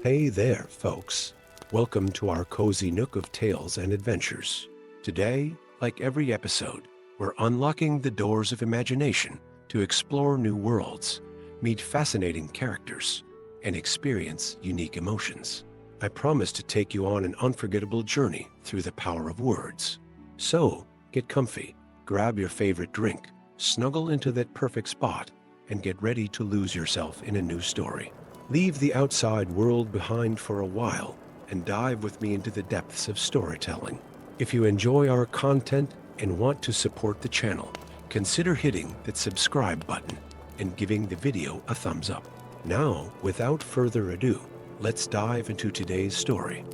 Hey there, folks. Welcome to our cozy nook of tales and adventures. Today, like every episode, we're unlocking the doors of imagination to explore new worlds, meet fascinating characters, and experience unique emotions. I promise to take you on an unforgettable journey through the power of words. So, get comfy, grab your favorite drink, snuggle into that perfect spot, and get ready to lose yourself in a new story. Leave the outside world behind for a while and dive with me into the depths of storytelling. If you enjoy our content and want to support the channel, consider hitting that subscribe button and giving the video a thumbs up. Now, without further ado, let's dive into today's story.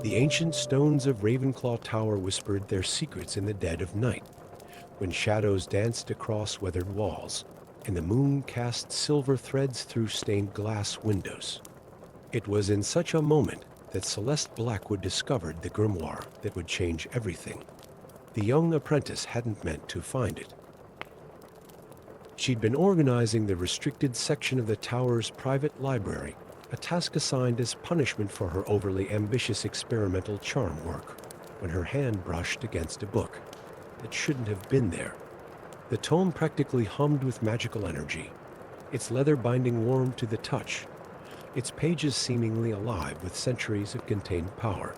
The ancient stones of Ravenclaw Tower whispered their secrets in the dead of night, when shadows danced across weathered walls and the moon cast silver threads through stained glass windows. It was in such a moment that Celeste Blackwood discovered the grimoire that would change everything. The young apprentice hadn't meant to find it. She'd been organizing the restricted section of the tower's private library, a task assigned as punishment for her overly ambitious experimental charm work, when her hand brushed against a book that shouldn't have been there. The tome practically hummed with magical energy, its leather binding warm to the touch, its pages seemingly alive with centuries of contained power.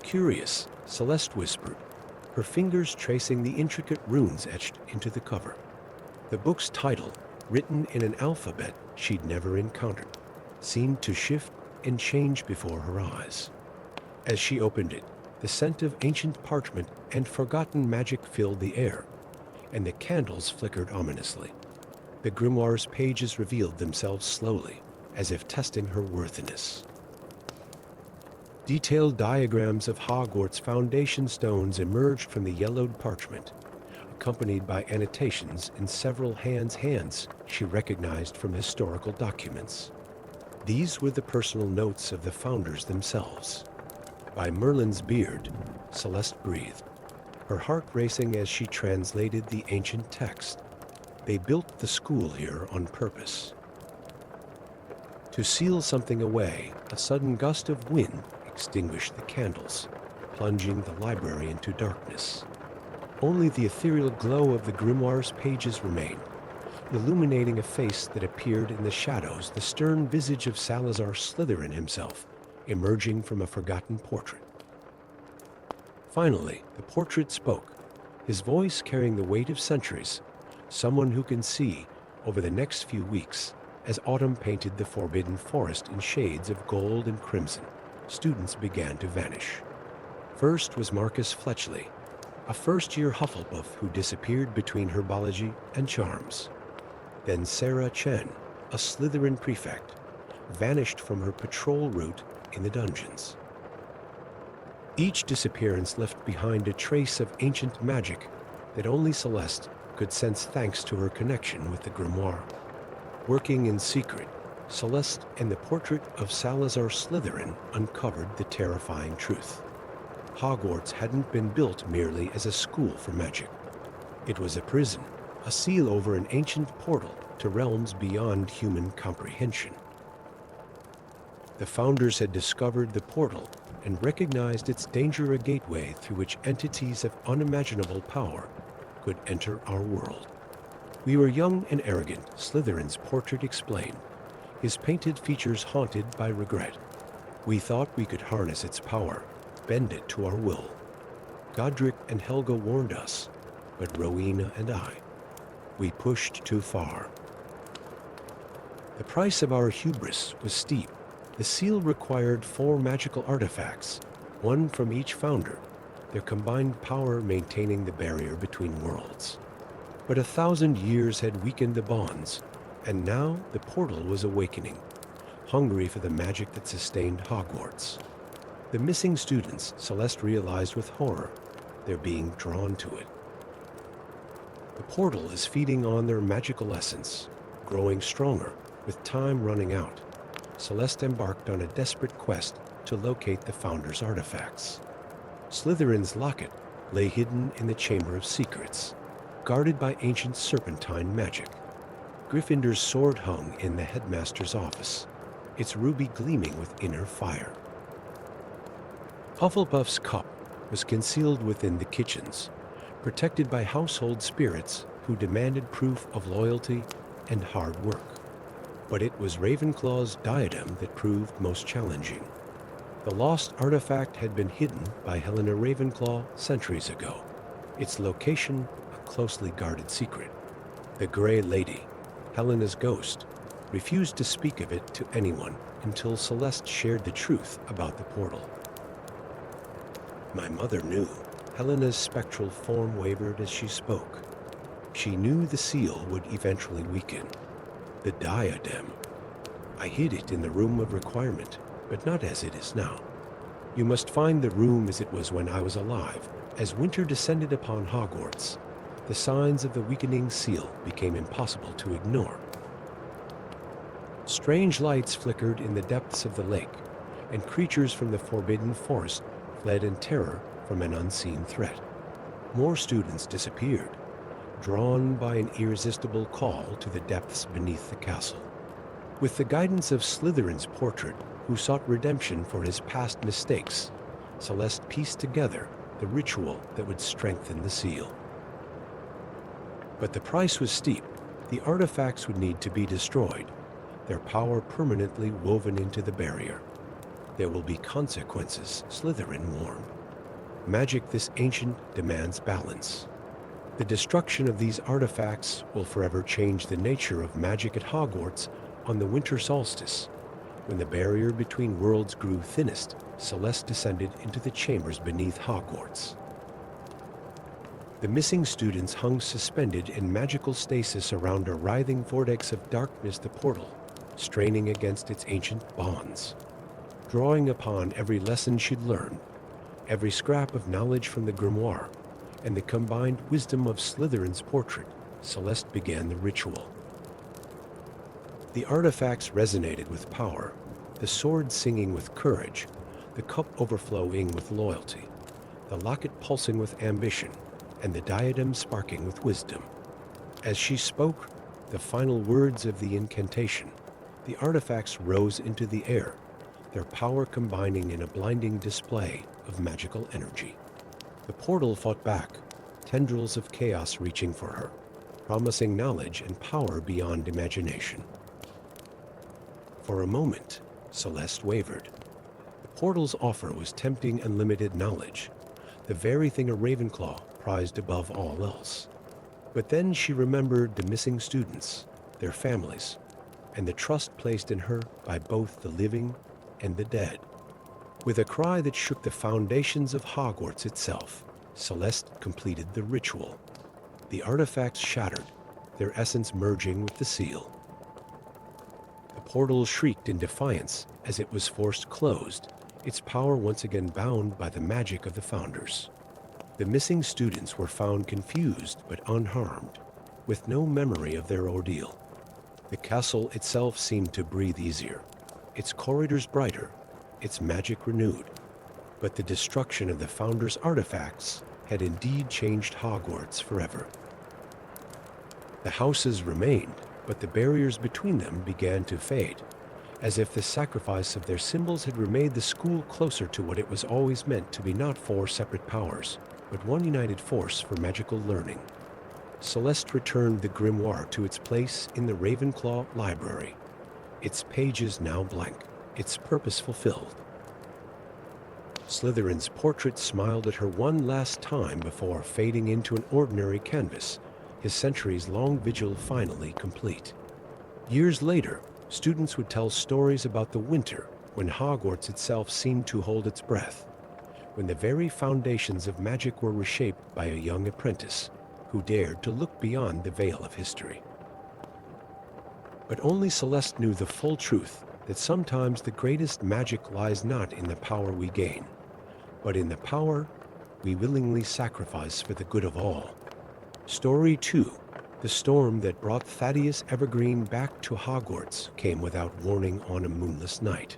Curious, Celeste whispered, her fingers tracing the intricate runes etched into the cover. The book's title, written in an alphabet she'd never encountered, seemed to shift and change before her eyes. As she opened it, the scent of ancient parchment and forgotten magic filled the air, and the candles flickered ominously. The grimoire's pages revealed themselves slowly, as if testing her worthiness. Detailed diagrams of Hogwarts foundation stones emerged from the yellowed parchment, accompanied by annotations in several hands she recognized from historical documents. These were the personal notes of the founders themselves. By Merlin's beard, Celeste breathed, her heart racing as she translated the ancient text. They built the school here on purpose. To seal something away, a sudden gust of wind extinguished the candles, plunging the library into darkness. Only the ethereal glow of the grimoire's pages remained, illuminating a face that appeared in the shadows, the stern visage of Salazar Slytherin himself, emerging from a forgotten portrait. Finally, the portrait spoke, his voice carrying the weight of centuries, someone who can see, over the next few weeks, as autumn painted the forbidden forest in shades of gold and crimson, students began to vanish. First was Marcus Fletchley, a first-year Hufflepuff who disappeared between herbology and charms. Then Sarah Chen, a Slytherin prefect, vanished from her patrol route in the dungeons. Each disappearance left behind a trace of ancient magic that only Celeste could sense thanks to her connection with the grimoire. Working in secret, Celeste and the portrait of Salazar Slytherin uncovered the terrifying truth. Hogwarts hadn't been built merely as a school for magic. It was a prison, a seal over an ancient portal to realms beyond human comprehension. The founders had discovered the portal and recognized its danger, a gateway through which entities of unimaginable power could enter our world. We were young and arrogant, Slytherin's portrait explained, his painted features haunted by regret. We thought we could harness its power, bend it to our will. Godric and Helga warned us, but Rowena and I, we pushed too far. The price of our hubris was steep. The seal required 4 magical artifacts, one from each founder, their combined power maintaining the barrier between worlds. But 1,000 years had weakened the bonds, and now the portal was awakening, hungry for the magic that sustained Hogwarts. The missing students, Celeste realized with horror, they're being drawn to it. The portal is feeding on their magical essence, growing stronger with time running out. Celeste embarked on a desperate quest to locate the founders' artifacts. Slytherin's locket lay hidden in the Chamber of Secrets, guarded by ancient serpentine magic. Gryffindor's sword hung in the headmaster's office, its ruby gleaming with inner fire. Hufflepuff's cup was concealed within the kitchens, protected by household spirits who demanded proof of loyalty and hard work. But it was Ravenclaw's diadem that proved most challenging. The lost artifact had been hidden by Helena Ravenclaw centuries ago, its location a closely guarded secret. The Grey Lady, Helena's ghost, refused to speak of it to anyone until Celeste shared the truth about the portal. My mother knew. Helena's spectral form wavered as she spoke. She knew the seal would eventually weaken. The diadem. I hid it in the room of requirement, but not as it is now. You must find the room as it was when I was alive. As winter descended upon Hogwarts, the signs of the weakening seal became impossible to ignore. Strange lights flickered in the depths of the lake, and creatures from the forbidden forest fled in terror from an unseen threat. More students disappeared, drawn by an irresistible call to the depths beneath the castle. With the guidance of Slytherin's portrait, who sought redemption for his past mistakes, Celeste pieced together the ritual that would strengthen the seal. But the price was steep. The artifacts would need to be destroyed, their power permanently woven into the barrier. There will be consequences, Slytherin warned. Magic this ancient demands balance. The destruction of these artifacts will forever change the nature of magic at Hogwarts on the winter solstice. When the barrier between worlds grew thinnest, Celeste descended into the chambers beneath Hogwarts. The missing students hung suspended in magical stasis around a writhing vortex of darkness, the portal, straining against its ancient bonds. Drawing upon every lesson she'd learned, every scrap of knowledge from the grimoire, and the combined wisdom of Slytherin's portrait, Celeste began the ritual. The artifacts resonated with power, the sword singing with courage, the cup overflowing with loyalty, the locket pulsing with ambition, and the diadem sparking with wisdom. As she spoke the final words of the incantation, the artifacts rose into the air, their power combining in a blinding display of magical energy. The portal fought back, tendrils of chaos reaching for her, promising knowledge and power beyond imagination. For a moment, Celeste wavered. The portal's offer was tempting unlimited knowledge, the very thing a Ravenclaw prized above all else. But then she remembered the missing students, their families, and the trust placed in her by both the living and the dead. With a cry that shook the foundations of Hogwarts itself, Celeste completed the ritual. The artifacts shattered, their essence merging with the seal. The portal shrieked in defiance as it was forced closed, its power once again bound by the magic of the founders. The missing students were found confused but unharmed, with no memory of their ordeal. The castle itself seemed to breathe easier, its corridors brighter, its magic renewed. But the destruction of the founders' artifacts had indeed changed Hogwarts forever. The houses remained, but the barriers between them began to fade, as if the sacrifice of their symbols had remade the school closer to what it was always meant to be, not four separate powers, but one united force for magical learning. Celeste returned the grimoire to its place in the Ravenclaw library, its pages now blank, its purpose fulfilled. Slytherin's portrait smiled at her one last time before fading into an ordinary canvas, his centuries-long vigil finally complete. Years later, students would tell stories about the winter when Hogwarts itself seemed to hold its breath, when the very foundations of magic were reshaped by a young apprentice who dared to look beyond the veil of history. But only Celeste knew the full truth that sometimes the greatest magic lies not in the power we gain, but in the power we willingly sacrifice for the good of all. Story 2, the storm that brought Thaddeus Evergreen back to Hogwarts, came without warning on a moonless night.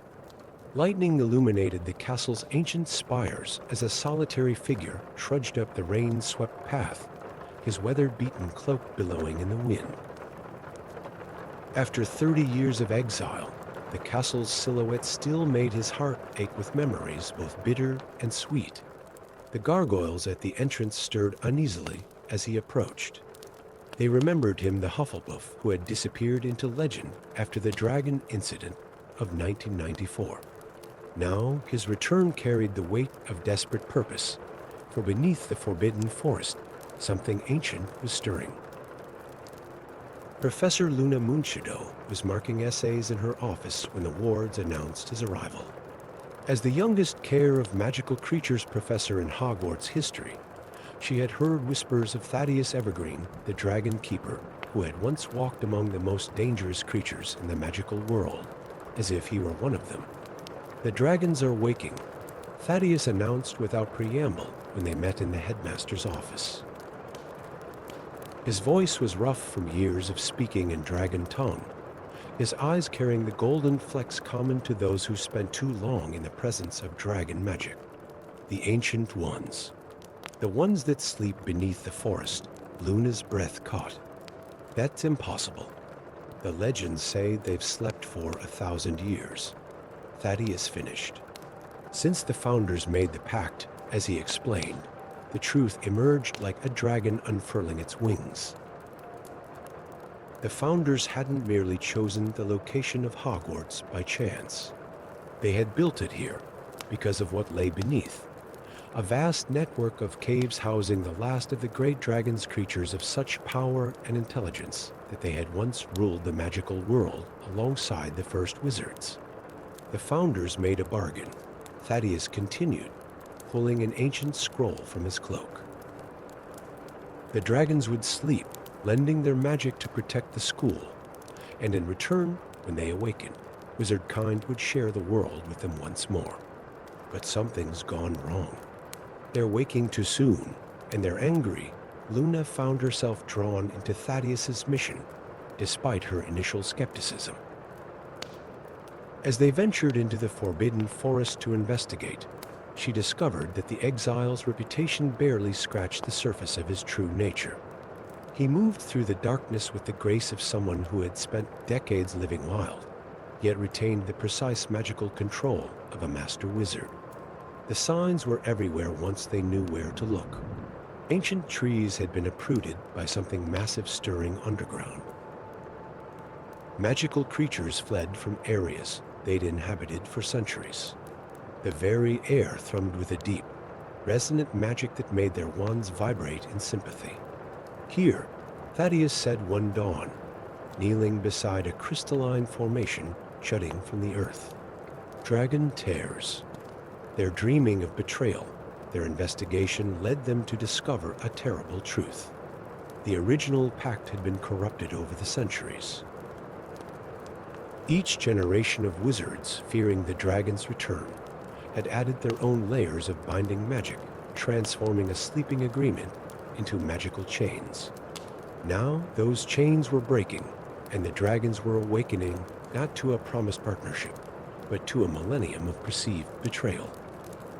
Lightning illuminated the castle's ancient spires as a solitary figure trudged up the rain-swept path, his weather-beaten cloak billowing in the wind. After 30 years of exile, the castle's silhouette still made his heart ache with memories both bitter and sweet. The gargoyles at the entrance stirred uneasily as he approached. They remembered him, the Hufflepuff who had disappeared into legend after the dragon incident of 1994. Now his return carried the weight of desperate purpose, for beneath the forbidden forest, something ancient was stirring. Professor Luna Moonshadow was marking essays in her office when the wards announced his arrival. As the youngest Care of Magical Creatures professor in Hogwarts history, she had heard whispers of Thaddeus Evergreen, the Dragon Keeper, who had once walked among the most dangerous creatures in the magical world, as if he were one of them. "The dragons are waking," Thaddeus announced without preamble when they met in the headmaster's office. His voice was rough from years of speaking in dragon tongue, his eyes carrying the golden flecks common to those who spent too long in the presence of dragon magic. "The ancient ones. The ones that sleep beneath the forest," Luna's breath caught. "That's impossible. The legends say they've slept for 1,000 years. Thaddeus finished. Since the founders made the pact, as he explained, the truth emerged like a dragon unfurling its wings. The founders hadn't merely chosen the location of Hogwarts by chance. They had built it here because of what lay beneath. A vast network of caves housing the last of the great dragon's creatures of such power and intelligence that they had once ruled the magical world alongside the first wizards. The founders made a bargain. Thaddeus continued, pulling an ancient scroll from his cloak. The dragons would sleep, lending their magic to protect the school, and in return, when they awakened, wizard kind would share the world with them once more. But something's gone wrong. They're waking too soon, and they're angry. Luna found herself drawn into Thaddeus's mission, despite her initial skepticism. As they ventured into the forbidden forest to investigate, she discovered that the exile's reputation barely scratched the surface of his true nature. He moved through the darkness with the grace of someone who had spent decades living wild, yet retained the precise magical control of a master wizard. The signs were everywhere once they knew where to look. Ancient trees had been uprooted by something massive stirring underground. Magical creatures fled from areas they'd inhabited for centuries. The very air thrummed with a deep, resonant magic that made their wands vibrate in sympathy. Here, Thaddeus said one dawn, kneeling beside a crystalline formation jutting from the earth. "Dragon tears. They're dreaming of betrayal. Their investigation led them to discover a terrible truth. The original pact had been corrupted over the centuries. Each generation of wizards, fearing the dragon's return, had added their own layers of binding magic, transforming a sleeping agreement into magical chains. Now those chains were breaking, and the dragons were awakening not to a promised partnership, but to a millennium of perceived betrayal.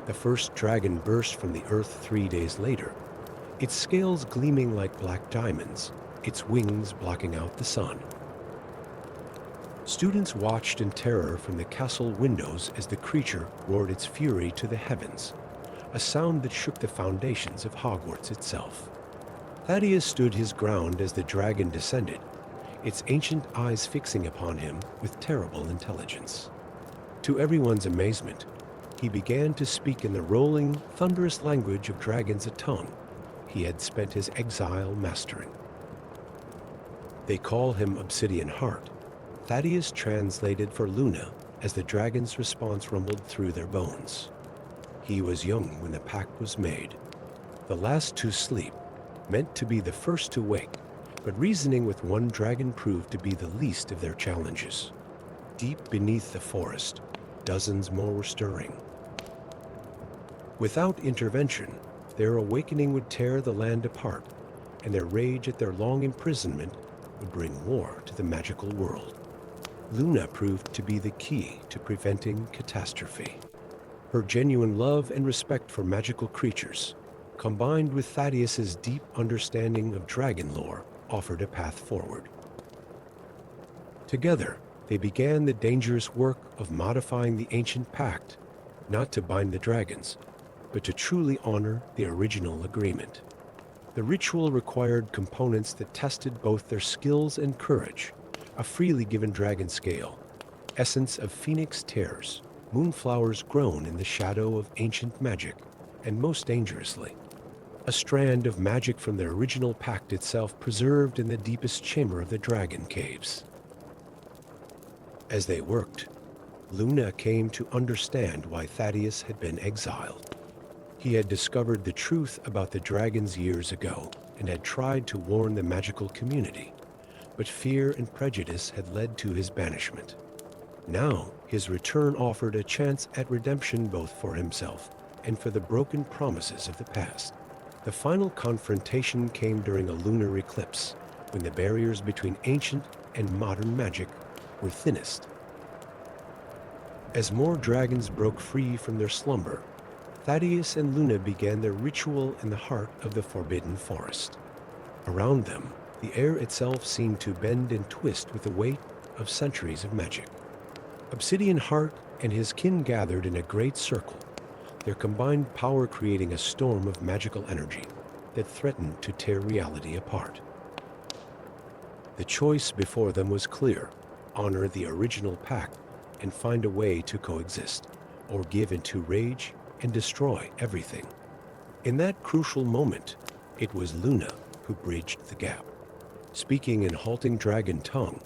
The first dragon burst from the earth 3 days later, its scales gleaming like black diamonds, its wings blocking out the sun. Students watched in terror from the castle windows as the creature roared its fury to the heavens, a sound that shook the foundations of Hogwarts itself. Thaddeus stood his ground as the dragon descended, its ancient eyes fixing upon him with terrible intelligence. To everyone's amazement, he began to speak in the rolling, thunderous language of dragons, a tongue he had spent his exile mastering. "They call him Obsidian Heart," Thaddeus translated for Luna as the dragon's response rumbled through their bones. "He was young when the pact was made. The last to sleep, meant to be the first to wake, but reasoning with one dragon proved to be the least of their challenges. Deep beneath the forest, dozens more were stirring. Without intervention, their awakening would tear the land apart, and their rage at their long imprisonment would bring war to the magical world. Luna proved to be the key to preventing catastrophe. Her genuine love and respect for magical creatures, combined with Thaddeus's deep understanding of dragon lore, offered a path forward. Together, they began the dangerous work of modifying the ancient pact, not to bind the dragons, but to truly honor the original agreement. The ritual required components that tested both their skills and courage: a freely given dragon scale, essence of phoenix tears, moonflowers grown in the shadow of ancient magic, and most dangerously, a strand of magic from the original pact itself preserved in the deepest chamber of the dragon caves. As they worked, Luna came to understand why Thaddeus had been exiled. He had discovered the truth about the dragons years ago and had tried to warn the magical community, but fear and prejudice had led to his banishment. Now, his return offered a chance at redemption both for himself and for the broken promises of the past. The final confrontation came during a lunar eclipse, when the barriers between ancient and modern magic were thinnest. As more dragons broke free from their slumber, Thaddeus and Luna began their ritual in the heart of the Forbidden Forest. Around them, the air itself seemed to bend and twist with the weight of centuries of magic. Obsidian Heart and his kin gathered in a great circle, their combined power creating a storm of magical energy that threatened to tear reality apart. The choice before them was clear: honor the original pact and find a way to coexist, or give into rage and destroy everything. In that crucial moment, it was Luna who bridged the gap. Speaking in halting dragon tongue,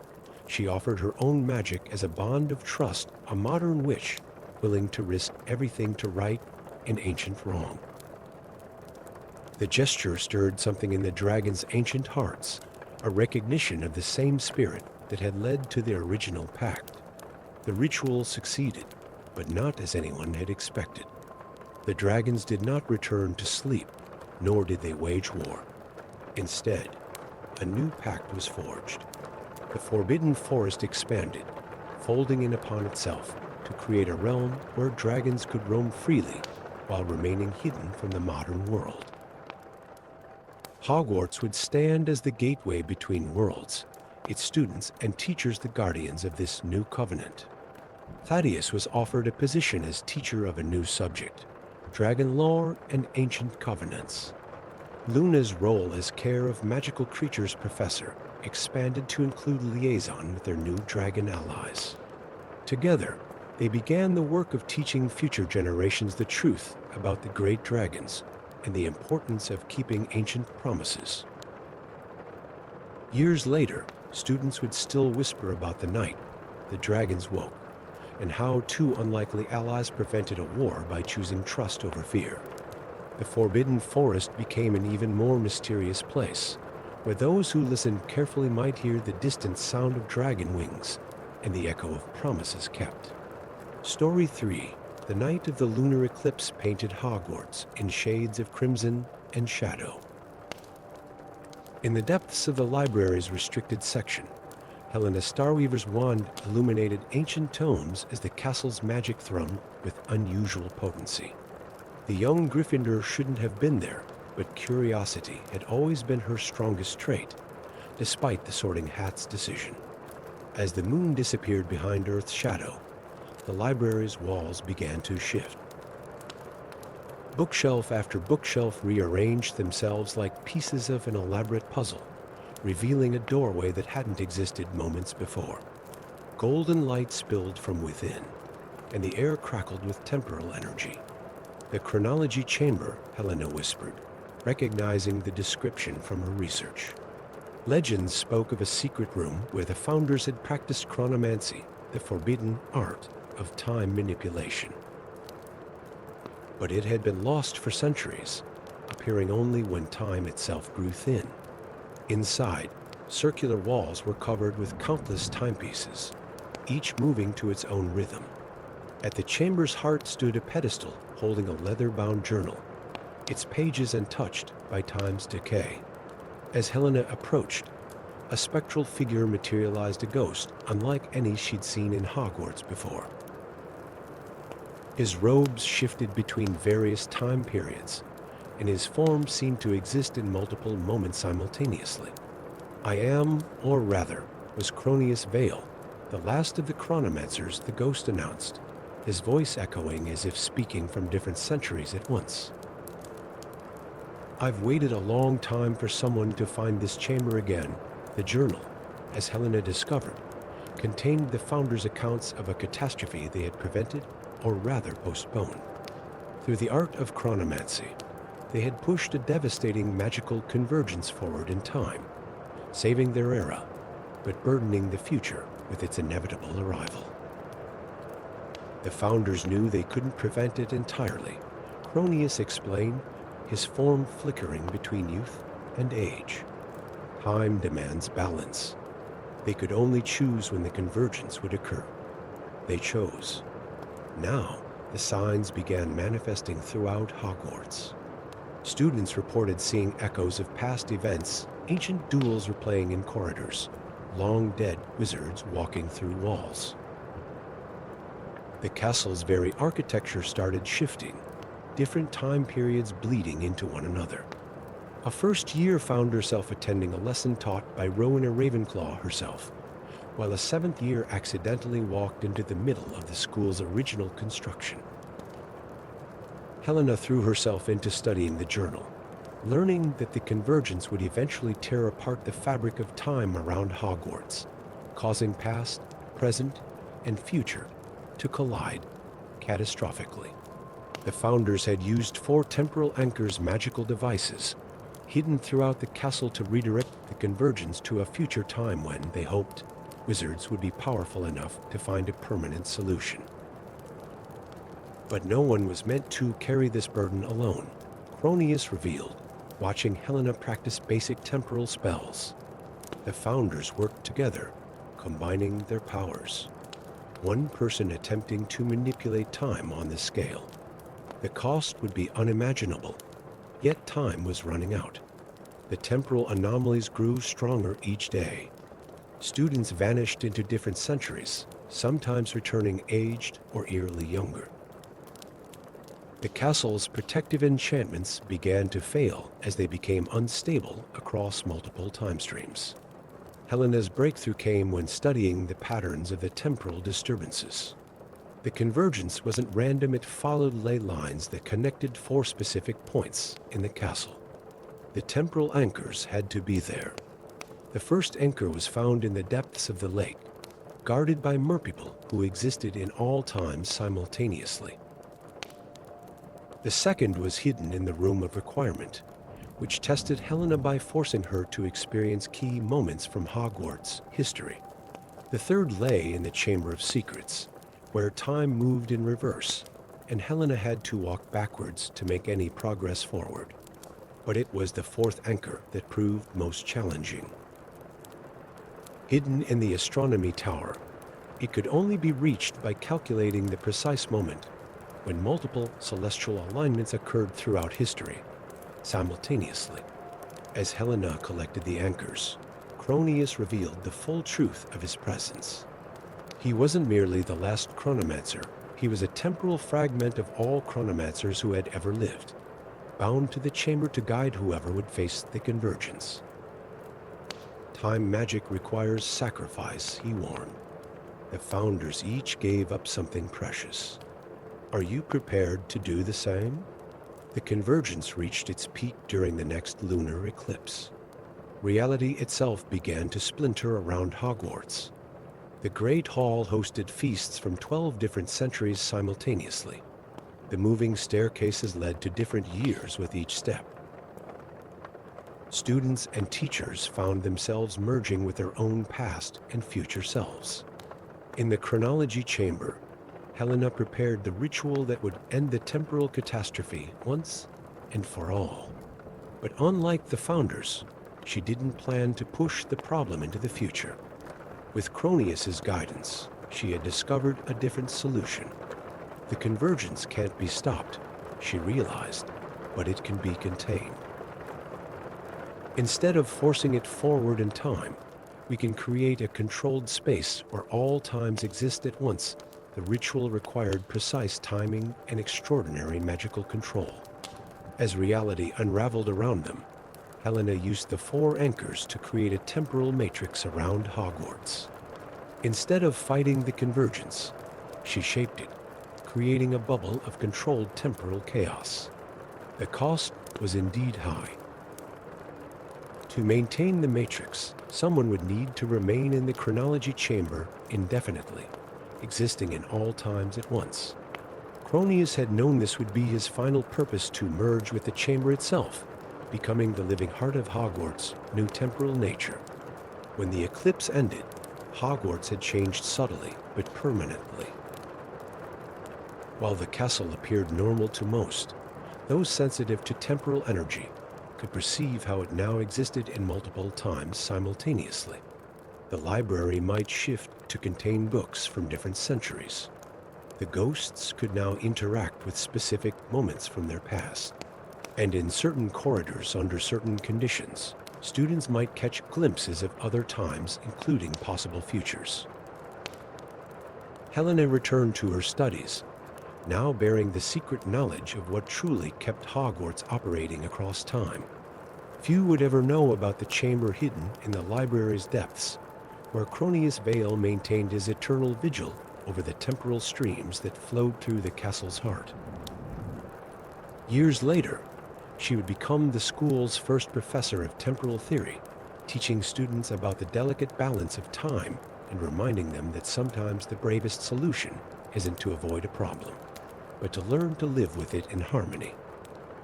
she offered her own magic as a bond of trust, a modern witch willing to risk everything to right an ancient wrong. The gesture stirred something in the dragon's ancient hearts, a recognition of the same spirit that had led to the original pact. The ritual succeeded, but not as anyone had expected. The dragons did not return to sleep, nor did they wage war. Instead, a new pact was forged. The Forbidden Forest expanded, folding in upon itself to create a realm where dragons could roam freely while remaining hidden from the modern world. Hogwarts would stand as the gateway between worlds, its students and teachers the guardians of this new covenant. Thaddeus was offered a position as teacher of a new subject: dragon lore and ancient covenants. Luna's role as care of magical creatures professor expanded to include liaison with their new dragon allies. Together, they began the work of teaching future generations the truth about the great dragons and the importance of keeping ancient promises. Years later, students would still whisper about the night the dragons woke, and how two unlikely allies prevented a war by choosing trust over fear. The Forbidden Forest became an even more mysterious place, where those who listened carefully might hear the distant sound of dragon wings and the echo of promises kept. Story 3: The night of the lunar eclipse painted Hogwarts in shades of crimson and shadow. In the depths of the library's restricted section, Helena Starweaver's wand illuminated ancient tomes as the castle's magic thrummed with unusual potency. The young Gryffindor shouldn't have been there, but curiosity had always been her strongest trait, despite the Sorting Hat's decision. As the moon disappeared behind Earth's shadow, the library's walls began to shift. Bookshelf after bookshelf rearranged themselves like pieces of an elaborate puzzle, revealing a doorway that hadn't existed moments before. Golden light spilled from within, and the air crackled with temporal energy. The chronology chamber, Helena whispered, recognizing the description from her research. Legends spoke of a secret room where the founders had practiced chronomancy, the forbidden art of time manipulation. But it had been lost for centuries, appearing only when time itself grew thin. Inside, circular walls were covered with countless timepieces, each moving to its own rhythm. At the chamber's heart stood a pedestal holding a leather-bound journal, its pages untouched by time's decay. As Helena approached, a spectral figure materialized, a ghost unlike any she'd seen in Hogwarts before. His robes shifted between various time periods, and his form seemed to exist in multiple moments simultaneously. I am, or rather, was Cronius Vale, The last of the chronomancers, the ghost announced, his voice echoing as if speaking from different centuries at once. I've waited a long time for someone to find this chamber again. The journal, as Helena discovered, contained the founders' accounts of a catastrophe they had prevented, or rather postponed. Through the art of chronomancy, they had pushed a devastating magical convergence forward in time, saving their era, but burdening the future with its inevitable arrival. The founders knew they couldn't prevent it entirely. Cronius explained, his form flickering between youth and age. Time demands balance. They could only choose when the convergence would occur. They chose. Now, the signs began manifesting throughout Hogwarts. Students reported seeing echoes of past events, ancient duels replaying in corridors, long-dead wizards walking through walls. The castle's very architecture started shifting, different time periods bleeding into one another. A first-year found herself attending a lesson taught by Rowena Ravenclaw herself, while a seventh year accidentally walked into the middle of the school's original construction. Helena threw herself into studying the journal, learning that the convergence would eventually tear apart the fabric of time around Hogwarts, causing past, present, and future to collide catastrophically. The founders had used 4 temporal anchors' magical devices, hidden throughout the castle to redirect the convergence to a future time when, they hoped, wizards would be powerful enough to find a permanent solution. But no one was meant to carry this burden alone, Cronius revealed, watching Helena practice basic temporal spells. The founders worked together, combining their powers. One person attempting to manipulate time on this scale. The cost would be unimaginable, yet time was running out. The temporal anomalies grew stronger each day. Students vanished into different centuries, sometimes returning aged or eerily younger. The castle's protective enchantments began to fail as they became unstable across multiple time streams. Helena's breakthrough came when studying the patterns of the temporal disturbances. The convergence wasn't random, it followed ley lines that connected 4 specific points in the castle. The temporal anchors had to be there. The first anchor was found in the depths of the lake, guarded by merpeople who existed in all times simultaneously. The second was hidden in the Room of Requirement, which tested Helena by forcing her to experience key moments from Hogwarts history. The third lay in the Chamber of Secrets, where time moved in reverse, and Helena had to walk backwards to make any progress forward. But it was the 4th anchor that proved most challenging. Hidden in the astronomy tower, it could only be reached by calculating the precise moment when multiple celestial alignments occurred throughout history, simultaneously. As Helena collected the anchors, Cronius revealed the full truth of his presence. He wasn't merely the last chronomancer, he was a temporal fragment of all chronomancers who had ever lived, bound to the chamber to guide whoever would face the convergence. Time magic requires sacrifice, he warned. The founders each gave up something precious. Are you prepared to do the same? The convergence reached its peak during the next lunar eclipse. Reality itself began to splinter around Hogwarts. The Great Hall hosted feasts from 12 different centuries simultaneously. The moving staircases led to different years with each step. Students and teachers found themselves merging with their own past and future selves. In the chronology chamber, Helena prepared the ritual that would end the temporal catastrophe once and for all. But unlike the founders, she didn't plan to push the problem into the future. With Cronius's guidance, she had discovered a different solution. The convergence can't be stopped, she realized, but it can be contained. Instead of forcing it forward in time, we can create a controlled space where all times exist at once. The ritual required precise timing and extraordinary magical control. As reality unraveled around them, Helena used the 4 anchors to create a temporal matrix around Hogwarts. Instead of fighting the convergence, she shaped it, creating a bubble of controlled temporal chaos. The cost was indeed high. To maintain the matrix, someone would need to remain in the chronology chamber indefinitely, existing in all times at once. Cronius had known this would be his final purpose, to merge with the chamber itself, becoming the living heart of Hogwarts' new temporal nature. When the eclipse ended, Hogwarts had changed subtly but permanently. While the castle appeared normal to most, those sensitive to temporal energy could perceive how it now existed in multiple times simultaneously. The library might shift to contain books from different centuries. The ghosts could now interact with specific moments from their past. And in certain corridors, under certain conditions, students might catch glimpses of other times, including possible futures. Helena returned to her studies, now bearing the secret knowledge of what truly kept Hogwarts operating across time. Few would ever know about the chamber hidden in the library's depths, where Cronius Vale maintained his eternal vigil over the temporal streams that flowed through the castle's heart. Years later, she would become the school's first professor of temporal theory, teaching students about the delicate balance of time and reminding them that sometimes the bravest solution isn't to avoid a problem, but to learn to live with it in harmony.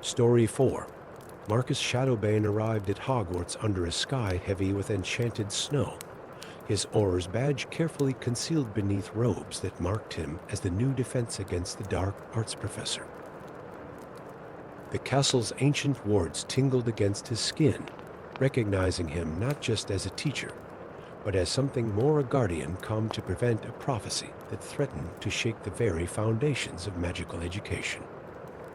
Story 4. Marcus Shadowbane arrived at Hogwarts under a sky heavy with enchanted snow, his Auror's badge carefully concealed beneath robes that marked him as the new defense against the dark arts professor. The castle's ancient wards tingled against his skin, recognizing him not just as a teacher, but as something more, a guardian come to prevent a prophecy that threatened to shake the very foundations of magical education.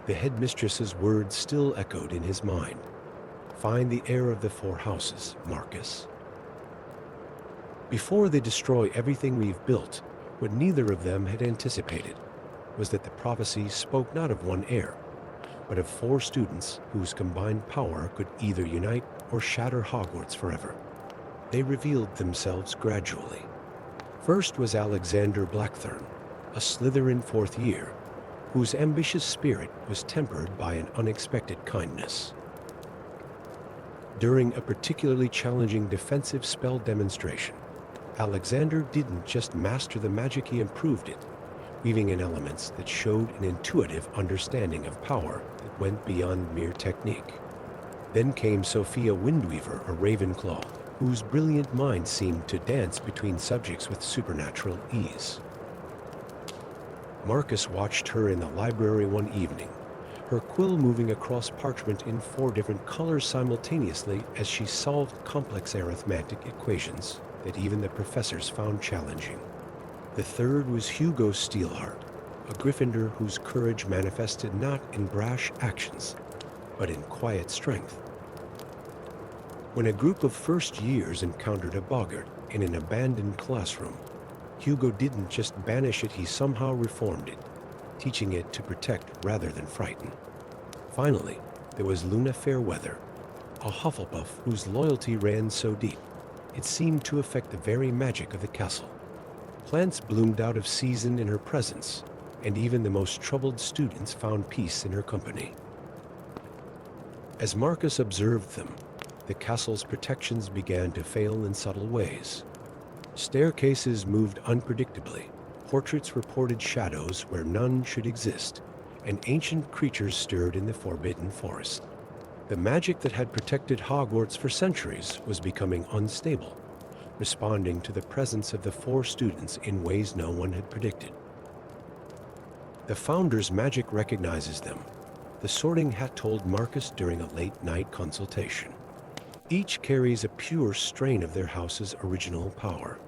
The headmistress's words still echoed in his mind. "Find the heir of the four houses, Marcus." Before they destroy everything we've built, what neither of them had anticipated was that the prophecy spoke not of one heir, but of four students whose combined power could either unite or shatter Hogwarts forever. They revealed themselves gradually. First was Alexander Blackthorn, a Slytherin fourth year, whose ambitious spirit was tempered by an unexpected kindness. During a particularly challenging defensive spell demonstration, Alexander didn't just master the magic, he improved it, weaving in elements that showed an intuitive understanding of power that went beyond mere technique. Then came Sophia Windweaver, a Ravenclaw, whose brilliant mind seemed to dance between subjects with supernatural ease. Marcus watched her in the library one evening, her quill moving across parchment in 4 different colors simultaneously as she solved complex arithmetic equations that even the professors found challenging. The third was Hugo Steelheart, a Gryffindor whose courage manifested not in brash actions, but in quiet strength. When a group of first years encountered a boggart in an abandoned classroom, Hugo didn't just banish it, he somehow reformed it, teaching it to protect rather than frighten. Finally, there was Luna Fairweather, a Hufflepuff whose loyalty ran so deep, it seemed to affect the very magic of the castle. Plants bloomed out of season in her presence, and even the most troubled students found peace in her company. As Marcus observed them, the castle's protections began to fail in subtle ways. Staircases moved unpredictably, portraits reported shadows where none should exist, and ancient creatures stirred in the forbidden forest. The magic that had protected Hogwarts for centuries was becoming unstable, responding to the presence of the 4 students in ways no one had predicted. The Founder's magic recognizes them, the Sorting Hat told Marcus during a late-night consultation. Each carries a pure strain of their house's original power.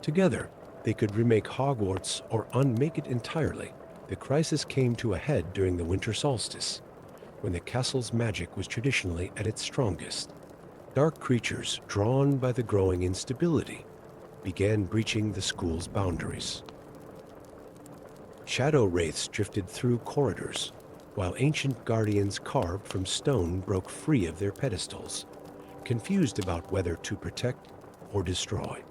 Together, they could remake Hogwarts or unmake it entirely. The crisis came to a head during the winter solstice, when the castle's magic was traditionally at its strongest. Dark creatures, drawn by the growing instability, began breaching the school's boundaries. Shadow wraiths drifted through corridors, while ancient guardians carved from stone broke free of their pedestals, confused about whether to protect or destroy.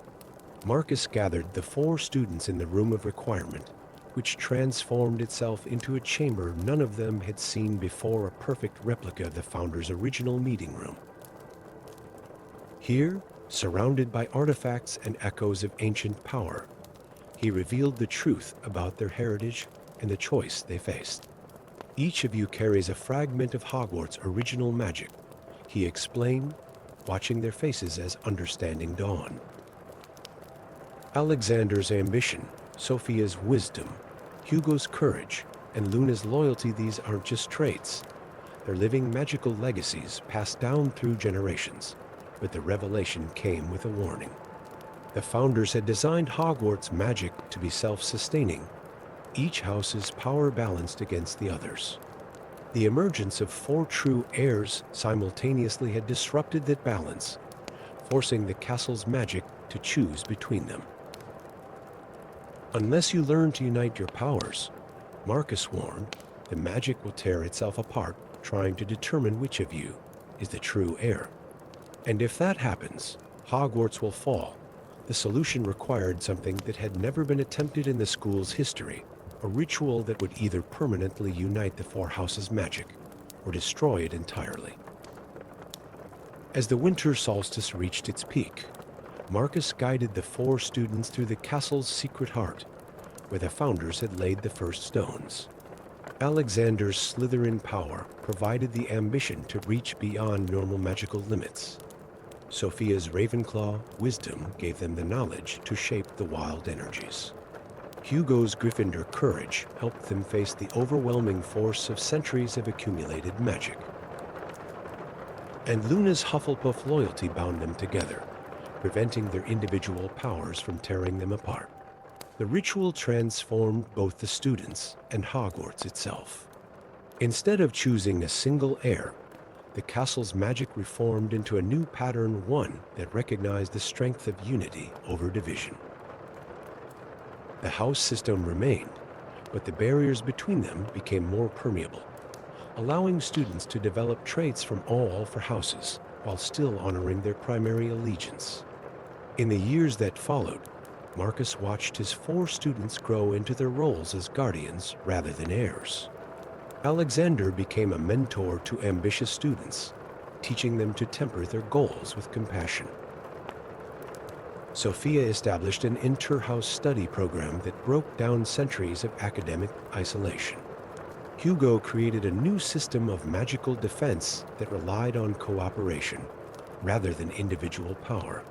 Marcus gathered the 4 students in the room of requirement, which transformed itself into a chamber none of them had seen before, a perfect replica of the founder's original meeting room. Here, surrounded by artifacts and echoes of ancient power, he revealed the truth about their heritage and the choice they faced. Each of you carries a fragment of Hogwarts' original magic, he explained, watching their faces as understanding dawned. Alexander's ambition, Sophia's wisdom, Hugo's courage, and Luna's loyalty, these aren't just traits. They're living magical legacies passed down through generations. But the revelation came with a warning. The founders had designed Hogwarts magic to be self-sustaining, each house's power balanced against the others. The emergence of 4 true heirs simultaneously had disrupted that balance, forcing the castle's magic to choose between them. Unless you learn to unite your powers, Marcus warned, the magic will tear itself apart, trying to determine which of you is the true heir. And if that happens, Hogwarts will fall. The solution required something that had never been attempted in the school's history, a ritual that would either permanently unite the 4 houses' magic or destroy it entirely. As the winter solstice reached its peak, Marcus guided the 4 students through the castle's secret heart, where the founders had laid the first stones. Alexander's Slytherin power provided the ambition to reach beyond normal magical limits. Sophia's Ravenclaw wisdom gave them the knowledge to shape the wild energies. Hugo's Gryffindor courage helped them face the overwhelming force of centuries of accumulated magic. And Luna's Hufflepuff loyalty bound them together, preventing their individual powers from tearing them apart. The ritual transformed both the students and Hogwarts itself. Instead of choosing a single heir, the castle's magic reformed into a new pattern, one that recognized the strength of unity over division. The house system remained, but the barriers between them became more permeable, allowing students to develop traits from all 4 houses while still honoring their primary allegiance. In the years that followed, Marcus watched his 4 students grow into their roles as guardians rather than heirs. Alexander became a mentor to ambitious students, teaching them to temper their goals with compassion. Sophia established an inter-house study program that broke down centuries of academic isolation. Hugo created a new system of magical defense that relied on cooperation rather than individual power.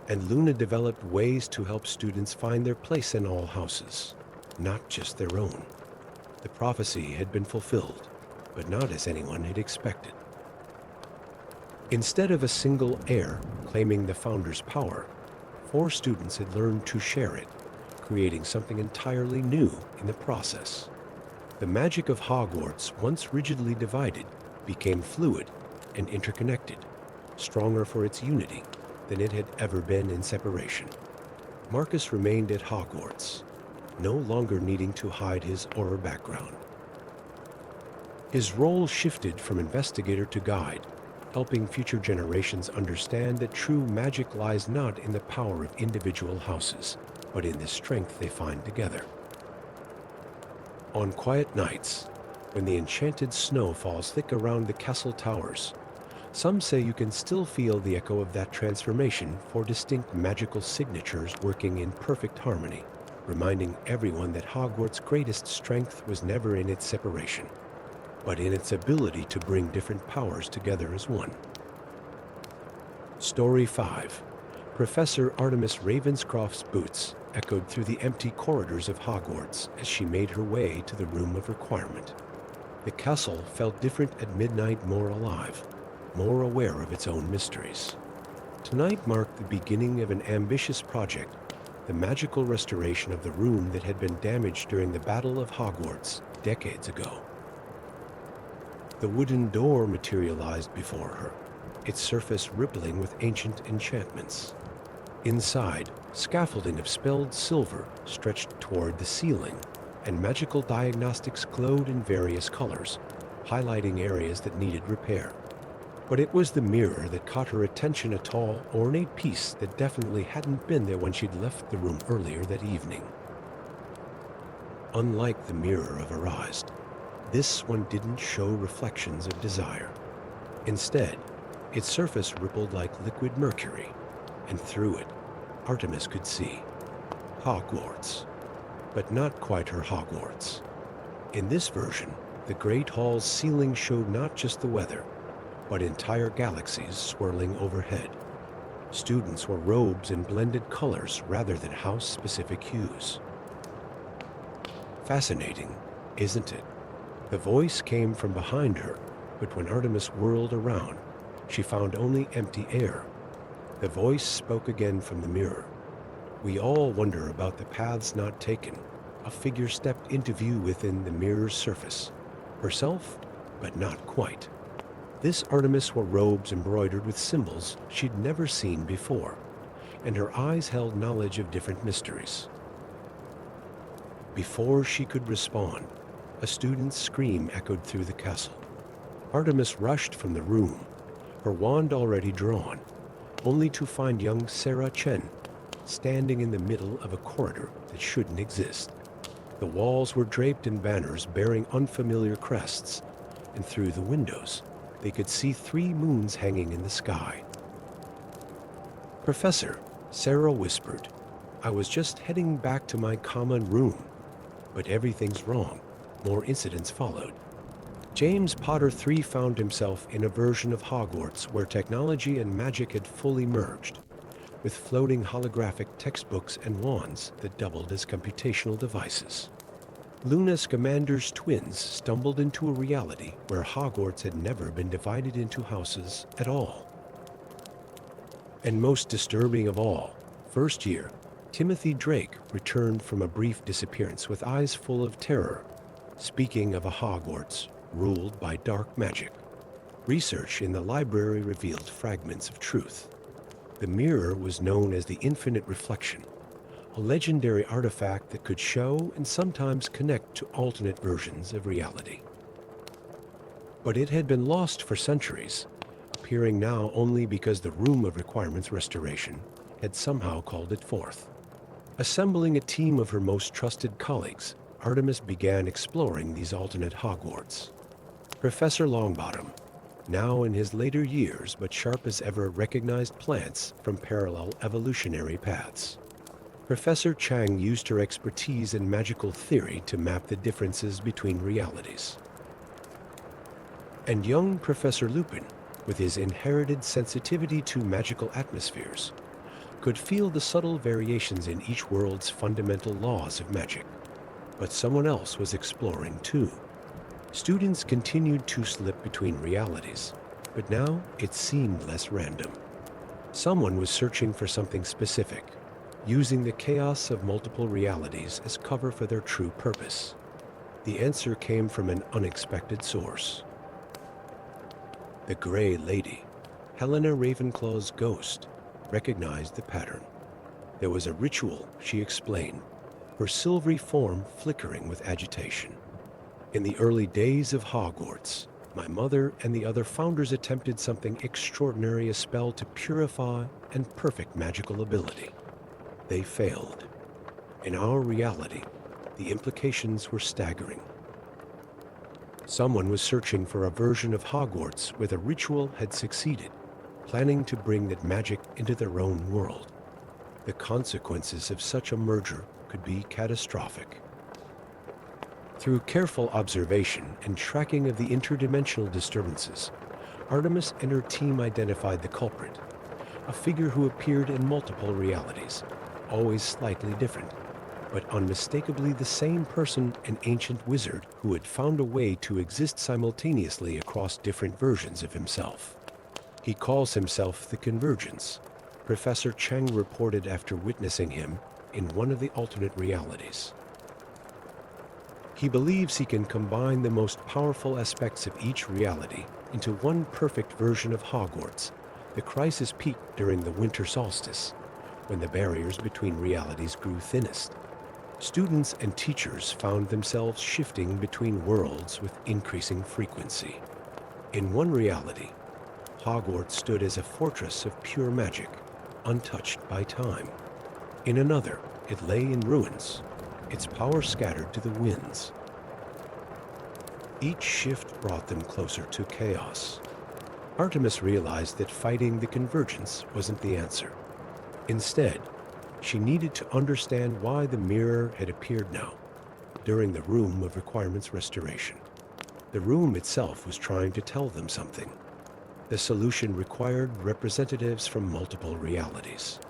And Luna developed ways to help students find their place in all houses, not just their own. The prophecy had been fulfilled, but not as anyone had expected. Instead of a single heir claiming the founder's power, 4 students had learned to share it, creating something entirely new in the process. The magic of Hogwarts, once rigidly divided, became fluid and interconnected, stronger for its unity than it had ever been in separation. Marcus remained at Hogwarts, no longer needing to hide his aura background. His role shifted from investigator to guide, helping future generations understand that true magic lies not in the power of individual houses, but in the strength they find together. On quiet nights, when the enchanted snow falls thick around the castle towers, some say you can still feel the echo of that transformation, 4 distinct magical signatures working in perfect harmony, reminding everyone that Hogwarts' greatest strength was never in its separation, but in its ability to bring different powers together as one. Story 5. Professor Artemis Ravenscroft's boots echoed through the empty corridors of Hogwarts as she made her way to the room of requirement. The castle felt different at midnight, more alive, more aware of its own mysteries. Tonight marked the beginning of an ambitious project, the magical restoration of the room that had been damaged during the Battle of Hogwarts decades ago. The wooden door materialized before her, its surface rippling with ancient enchantments. Inside, scaffolding of spelled silver stretched toward the ceiling, and magical diagnostics glowed in various colors, highlighting areas that needed repair. But it was the mirror that caught her attention, a tall, ornate piece that definitely hadn't been there when she'd left the room earlier that evening. Unlike the mirror of her eyes, this one didn't show reflections of desire. Instead, its surface rippled like liquid mercury, and through it, Artemis could see Hogwarts, but not quite her Hogwarts. In this version, the Great Hall's ceiling showed not just the weather, but entire galaxies swirling overhead. Students wore robes in blended colors rather than house-specific hues. Fascinating, isn't it? The voice came from behind her, but when Artemis whirled around, she found only empty air. The voice spoke again from the mirror. We all wonder about the paths not taken. A figure stepped into view within the mirror's surface. Herself, but not quite. This Artemis wore robes embroidered with symbols she'd never seen before, and her eyes held knowledge of different mysteries. Before she could respond, a student's scream echoed through the castle. Artemis rushed from the room, her wand already drawn, only to find young Sarah Chen standing in the middle of a corridor that shouldn't exist. The walls were draped in banners bearing unfamiliar crests, and through the windows, they could see 3 moons hanging in the sky. "Professor," Sarah whispered, "I was just heading back to my common room, but everything's wrong." More incidents followed. James Potter III found himself in a version of Hogwarts where technology and magic had fully merged, with floating holographic textbooks and wands that doubled as computational devices. Luna Scamander's twins stumbled into a reality where Hogwarts had never been divided into houses at all. And most disturbing of all, first year, Timothy Drake returned from a brief disappearance with eyes full of terror, speaking of a Hogwarts ruled by dark magic. Research in the library revealed fragments of truth. The mirror was known as the Infinite Reflection, a legendary artifact that could show and sometimes connect to alternate versions of reality. But it had been lost for centuries, appearing now only because the Room of Requirements Restoration had somehow called it forth. Assembling a team of her most trusted colleagues, Artemis began exploring these alternate Hogwarts. Professor Longbottom, now in his later years but sharp as ever, recognized plants from parallel evolutionary paths. Professor Chang used her expertise in magical theory to map the differences between realities. And young Professor Lupin, with his inherited sensitivity to magical atmospheres, could feel the subtle variations in each world's fundamental laws of magic. But someone else was exploring too. Students continued to slip between realities, but now it seemed less random. Someone was searching for something specific, using the chaos of multiple realities as cover for their true purpose. The answer came from an unexpected source. The Grey Lady, Helena Ravenclaw's ghost, recognized the pattern. There was a ritual, she explained, her silvery form flickering with agitation. In the early days of Hogwarts, my mother and the other founders attempted something extraordinary, a spell to purify and perfect magical ability. They failed. In our reality, the implications were staggering. Someone was searching for a version of Hogwarts where the ritual had succeeded, planning to bring that magic into their own world. The consequences of such a merger could be catastrophic. Through careful observation and tracking of the interdimensional disturbances, Artemis and her team identified the culprit, a figure who appeared in multiple realities, always slightly different, but unmistakably the same person, an ancient wizard who had found a way to exist simultaneously across different versions of himself. He calls himself the Convergence, Professor Chang reported after witnessing him in one of the alternate realities. He believes he can combine the most powerful aspects of each reality into one perfect version of Hogwarts. The crisis peaked during the winter solstice, when the barriers between realities grew thinnest. Students and teachers found themselves shifting between worlds with increasing frequency. In one reality, Hogwarts stood as a fortress of pure magic, untouched by time. In another, it lay in ruins, its power scattered to the winds. Each shift brought them closer to chaos. Artemis realized that fighting the convergence wasn't the answer. Instead, she needed to understand why the mirror had appeared now, during the Room of Requirements restoration. The room itself was trying to tell them something. The solution required representatives from multiple realities.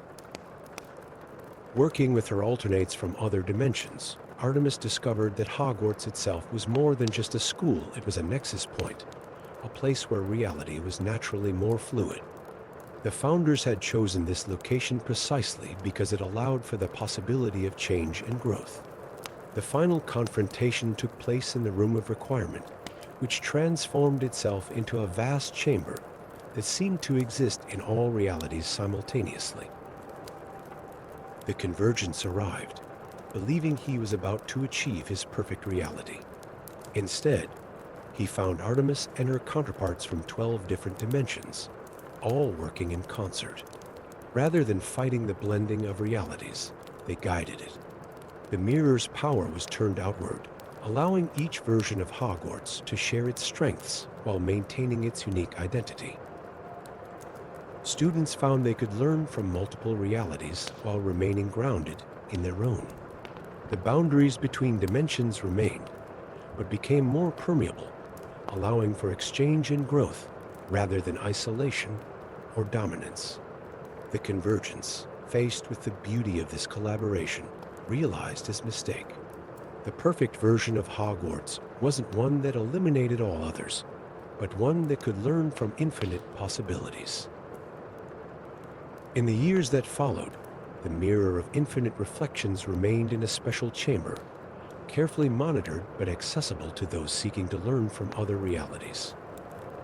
Working with her alternates from other dimensions, Artemis discovered that Hogwarts itself was more than just a school. It was a nexus point, a place where reality was naturally more fluid. The founders had chosen this location precisely because it allowed for the possibility of change and growth. The final confrontation took place in the Room of Requirement, which transformed itself into a vast chamber that seemed to exist in all realities simultaneously. The convergence arrived, believing he was about to achieve his perfect reality. Instead, he found Artemis and her counterparts from 12 different dimensions, all working in concert. Rather than fighting the blending of realities, they guided it. The mirror's power was turned outward, allowing each version of Hogwarts to share its strengths while maintaining its unique identity. Students found they could learn from multiple realities while remaining grounded in their own. The boundaries between dimensions remained, but became more permeable, allowing for exchange and growth rather than isolation or dominance. The convergence, faced with the beauty of this collaboration, realized his mistake. The perfect version of Hogwarts wasn't one that eliminated all others, but one that could learn from infinite possibilities. In the years that followed, the Mirror of Infinite Reflections remained in a special chamber, carefully monitored but accessible to those seeking to learn from other realities.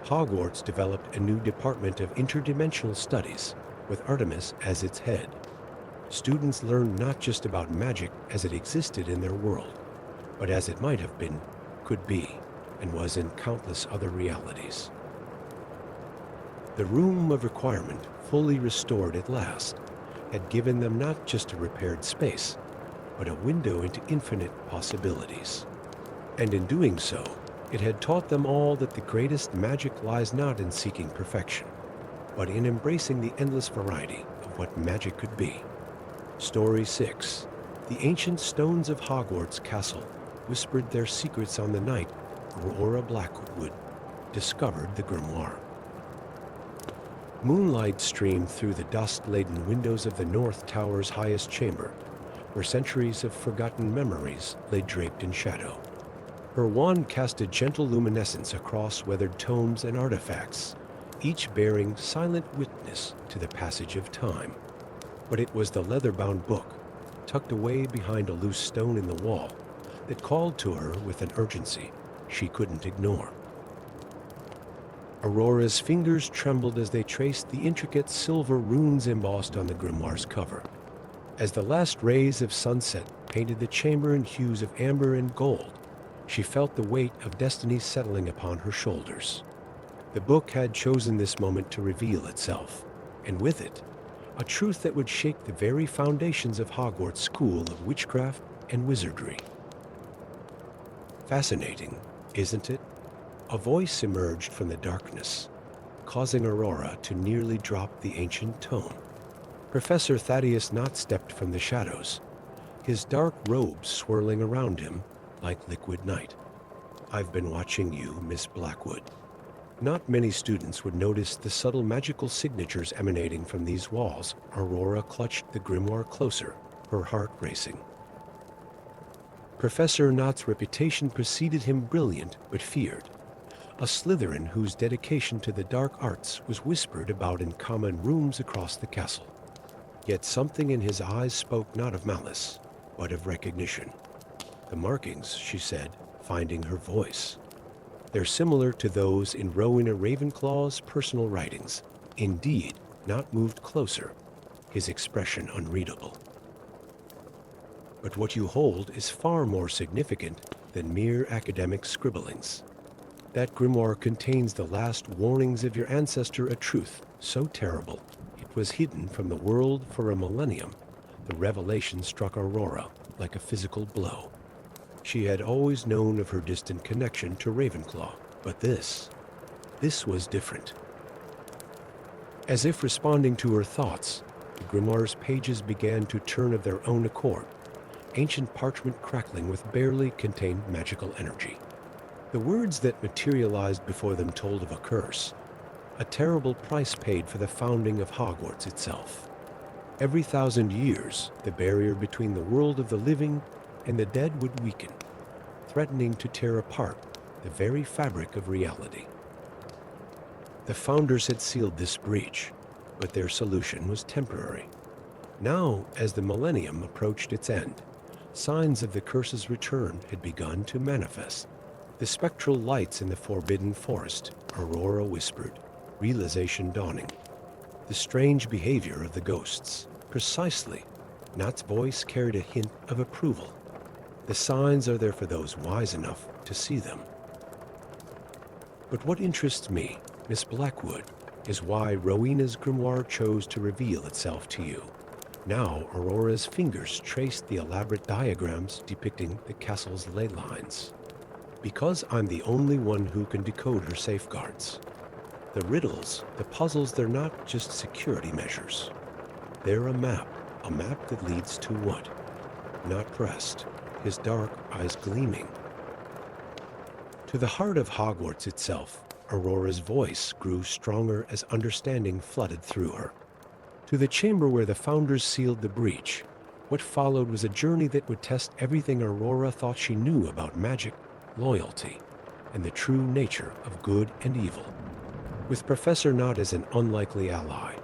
Hogwarts developed a new department of interdimensional studies, with Artemis as its head. Students learned not just about magic as it existed in their world, but as it might have been, could be, and was in countless other realities. The Room of Requirement, fully restored at last, had given them not just a repaired space, but a window into infinite possibilities. And in doing so, it had taught them all that the greatest magic lies not in seeking perfection, but in embracing the endless variety of what magic could be. Story 6. The ancient stones of Hogwarts Castle whispered their secrets on the night Aurora Blackwood discovered the grimoire. Moonlight streamed through the dust-laden windows of the North Tower's highest chamber, where centuries of forgotten memories lay draped in shadow. Her wand cast a gentle luminescence across weathered tomes and artifacts, each bearing silent witness to the passage of time. But it was the leather-bound book, tucked away behind a loose stone in the wall, that called to her with an urgency she couldn't ignore. Aurora's fingers trembled as they traced the intricate silver runes embossed on the grimoire's cover. As the last rays of sunset painted the chamber in hues of amber and gold, she felt the weight of destiny settling upon her shoulders. The book had chosen this moment to reveal itself, and with it, a truth that would shake the very foundations of Hogwarts School of Witchcraft and Wizardry. Fascinating, isn't it? A voice emerged from the darkness, causing Aurora to nearly drop the ancient tome. Professor Thaddeus Knott stepped from the shadows, his dark robes swirling around him like liquid night. "I've been watching you, Miss Blackwood." Not many students would notice the subtle magical signatures emanating from these walls. Aurora clutched the grimoire closer, her heart racing. Professor Knott's reputation preceded him brilliant but feared. A Slytherin whose dedication to the dark arts was whispered about in common rooms across the castle. Yet something in his eyes spoke not of malice, but of recognition. "The markings," she said, finding her voice. "They're similar to those in Rowena Ravenclaw's personal writings. Indeed, Knott moved closer, his expression unreadable. But what you hold is far more significant than mere academic scribblings. That grimoire contains the last warnings of your ancestor, a truth so terrible it was hidden from the world for a millennium. The revelation struck Aurora like a physical blow. She had always known of her distant connection to Ravenclaw, but this was different. As if responding to her thoughts, the grimoire's pages began to turn of their own accord, ancient parchment crackling with barely contained magical energy. The words that materialized before them told of a curse, a terrible price paid for the founding of Hogwarts itself. Every 1,000 years, the barrier between the world of the living and the dead would weaken, threatening to tear apart the very fabric of reality. The founders had sealed this breach, but their solution was temporary. Now, as the millennium approached its end, signs of the curse's return had begun to manifest. The spectral lights in the forbidden forest, Aurora whispered, realization dawning. The strange behavior of the ghosts, precisely. Nat's voice carried a hint of approval. The signs are there for those wise enough to see them. But what interests me, Miss Blackwood, is why Rowena's grimoire chose to reveal itself to you. Now Aurora's fingers traced the elaborate diagrams depicting the castle's ley lines. Because I'm the only one who can decode her safeguards. The riddles, the puzzles, they're not just security measures. They're a map that leads to what? Not pressed, his dark eyes gleaming. To the heart of Hogwarts itself, Aurora's voice grew stronger as understanding flooded through her. To the chamber where the founders sealed the breach, what followed was a journey that would test everything Aurora thought she knew about magic, loyalty, and the true nature of good and evil. With Professor Knott as an unlikely ally,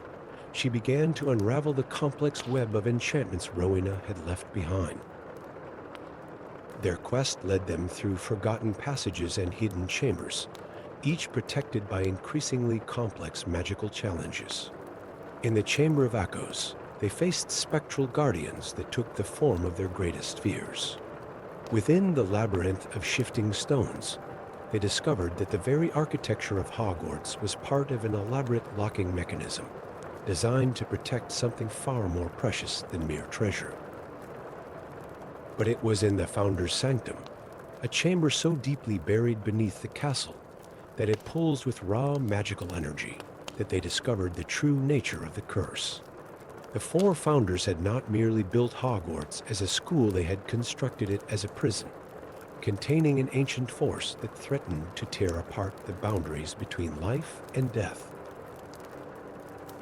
she began to unravel the complex web of enchantments Rowena had left behind. Their quest led them through forgotten passages and hidden chambers, each protected by increasingly complex magical challenges. In the Chamber of Echoes, they faced spectral guardians that took the form of their greatest fears. Within the labyrinth of shifting stones, they discovered that the very architecture of Hogwarts was part of an elaborate locking mechanism, designed to protect something far more precious than mere treasure. But it was in the Founder's Sanctum, a chamber so deeply buried beneath the castle that it pulsed with raw magical energy, that they discovered the true nature of the curse. The four founders had not merely built Hogwarts as a school, they had constructed it as a prison, containing an ancient force that threatened to tear apart the boundaries between life and death.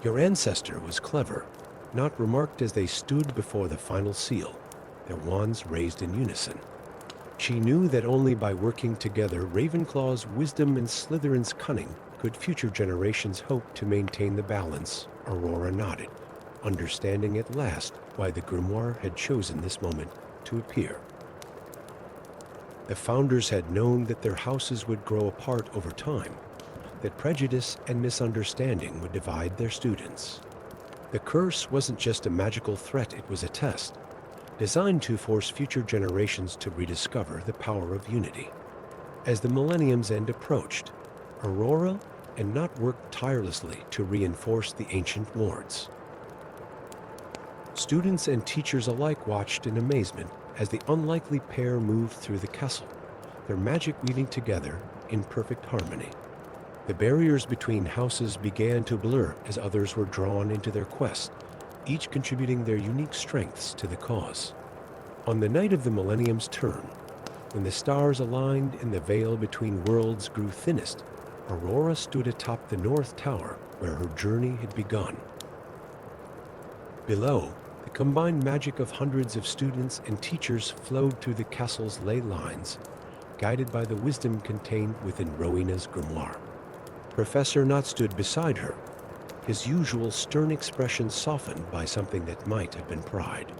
Your ancestor was clever, Knott remarked as they stood before the final seal, their wands raised in unison. She knew that only by working together, Ravenclaw's wisdom and Slytherin's cunning, could future generations hope to maintain the balance. Aurora nodded, understanding at last why the grimoire had chosen this moment to appear. The founders had known that their houses would grow apart over time, that prejudice and misunderstanding would divide their students. The curse wasn't just a magical threat, it was a test, designed to force future generations to rediscover the power of unity. As the millennium's end approached, Aurora and Knott worked tirelessly to reinforce the ancient wards. Students and teachers alike watched in amazement as the unlikely pair moved through the castle, their magic weaving together in perfect harmony. The barriers between houses began to blur as others were drawn into their quest, each contributing their unique strengths to the cause. On the night of the millennium's turn, when the stars aligned and the veil between worlds grew thinnest, Aurora stood atop the North Tower where her journey had begun. Below, the combined magic of hundreds of students and teachers flowed through the castle's ley lines, guided by the wisdom contained within Rowena's grimoire. Professor Knott stood beside her, his usual stern expression softened by something that might have been pride.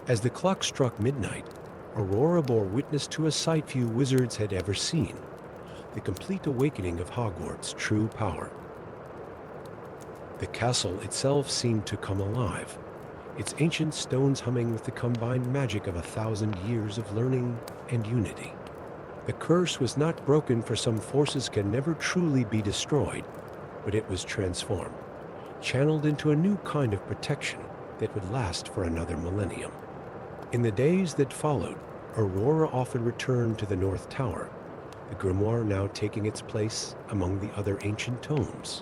As the clock struck midnight, Aurora bore witness to a sight few wizards had ever seen, the complete awakening of Hogwarts' true power. The castle itself seemed to come alive, its ancient stones humming with the combined magic of 1,000 years of learning and unity. The curse was not broken, for some forces can never truly be destroyed, but it was transformed, channeled into a new kind of protection that would last for another millennium. In the days that followed, Aurora often returned to the North Tower, the grimoire now taking its place among the other ancient tomes.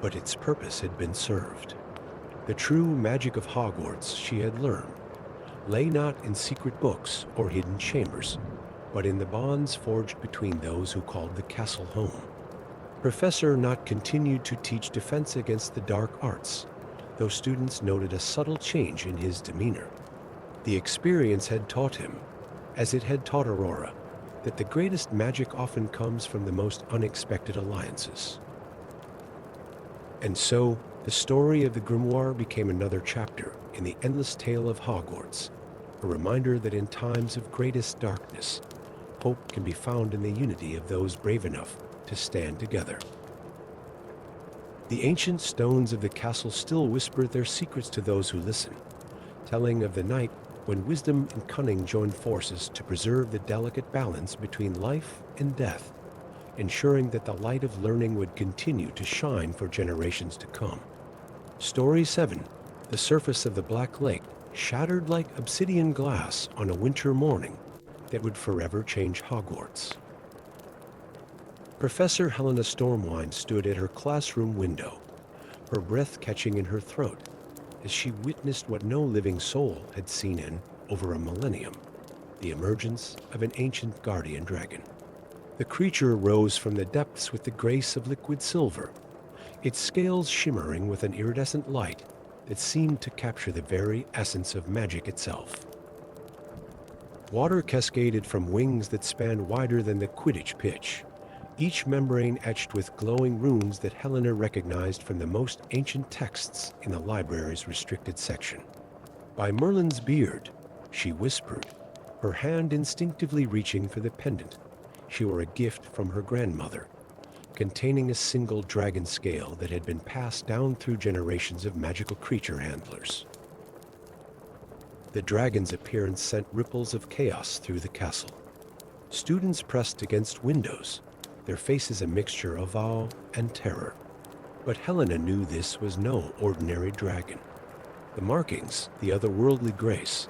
But its purpose had been served. The true magic of Hogwarts, she had learned, lay not in secret books or hidden chambers, but in the bonds forged between those who called the castle home. Professor Knott continued to teach defense against the dark arts, though students noted a subtle change in his demeanor. The experience had taught him, as it had taught Aurora, that the greatest magic often comes from the most unexpected alliances. And so, the story of the grimoire became another chapter in the endless tale of Hogwarts, a reminder that in times of greatest darkness, hope can be found in the unity of those brave enough to stand together. The ancient stones of the castle still whisper their secrets to those who listen, telling of the night when wisdom and cunning joined forces to preserve the delicate balance between life and death, ensuring that the light of learning would continue to shine for generations to come. Story 7. The surface of the Black Lake shattered like obsidian glass on a winter morning that would forever change Hogwarts. Professor Helena Stormwind stood at her classroom window, her breath catching in her throat, as she witnessed what no living soul had seen in over a millennium, the emergence of an ancient guardian dragon. The creature rose from the depths with the grace of liquid silver, its scales shimmering with an iridescent light that seemed to capture the very essence of magic itself. Water cascaded from wings that spanned wider than the Quidditch pitch, each membrane etched with glowing runes that Helena recognized from the most ancient texts in the library's restricted section. "By Merlin's beard," she whispered, her hand instinctively reaching for the pendant she wore, a gift from her grandmother, containing a single dragon scale that had been passed down through generations of magical creature handlers. The dragon's appearance sent ripples of chaos through the castle. Students pressed against windows, their faces a mixture of awe and terror. But Helena knew this was no ordinary dragon. The markings, the otherworldly grace,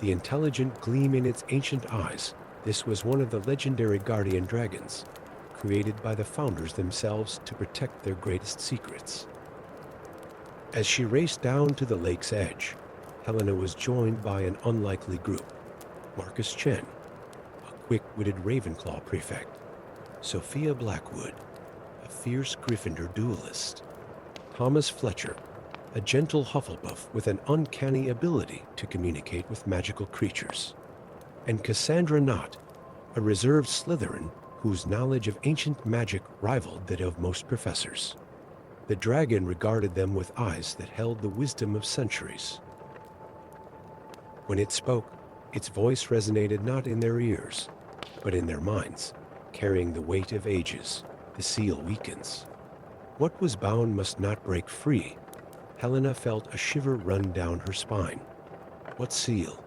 the intelligent gleam in its ancient eyes, this was one of the legendary guardian dragons, created by the founders themselves to protect their greatest secrets. As she raced down to the lake's edge, Helena was joined by an unlikely group: Marcus Chen, a quick-witted Ravenclaw prefect; Sophia Blackwood, a fierce Gryffindor duelist; Thomas Fletcher, a gentle Hufflepuff with an uncanny ability to communicate with magical creatures; and Cassandra Knott, a reserved Slytherin whose knowledge of ancient magic rivaled that of most professors. The dragon regarded them with eyes that held the wisdom of centuries. When it spoke, its voice resonated not in their ears, but in their minds, carrying the weight of ages. The seal weakens. What was bound must not break free. Helena felt a shiver run down her spine. "What seal?"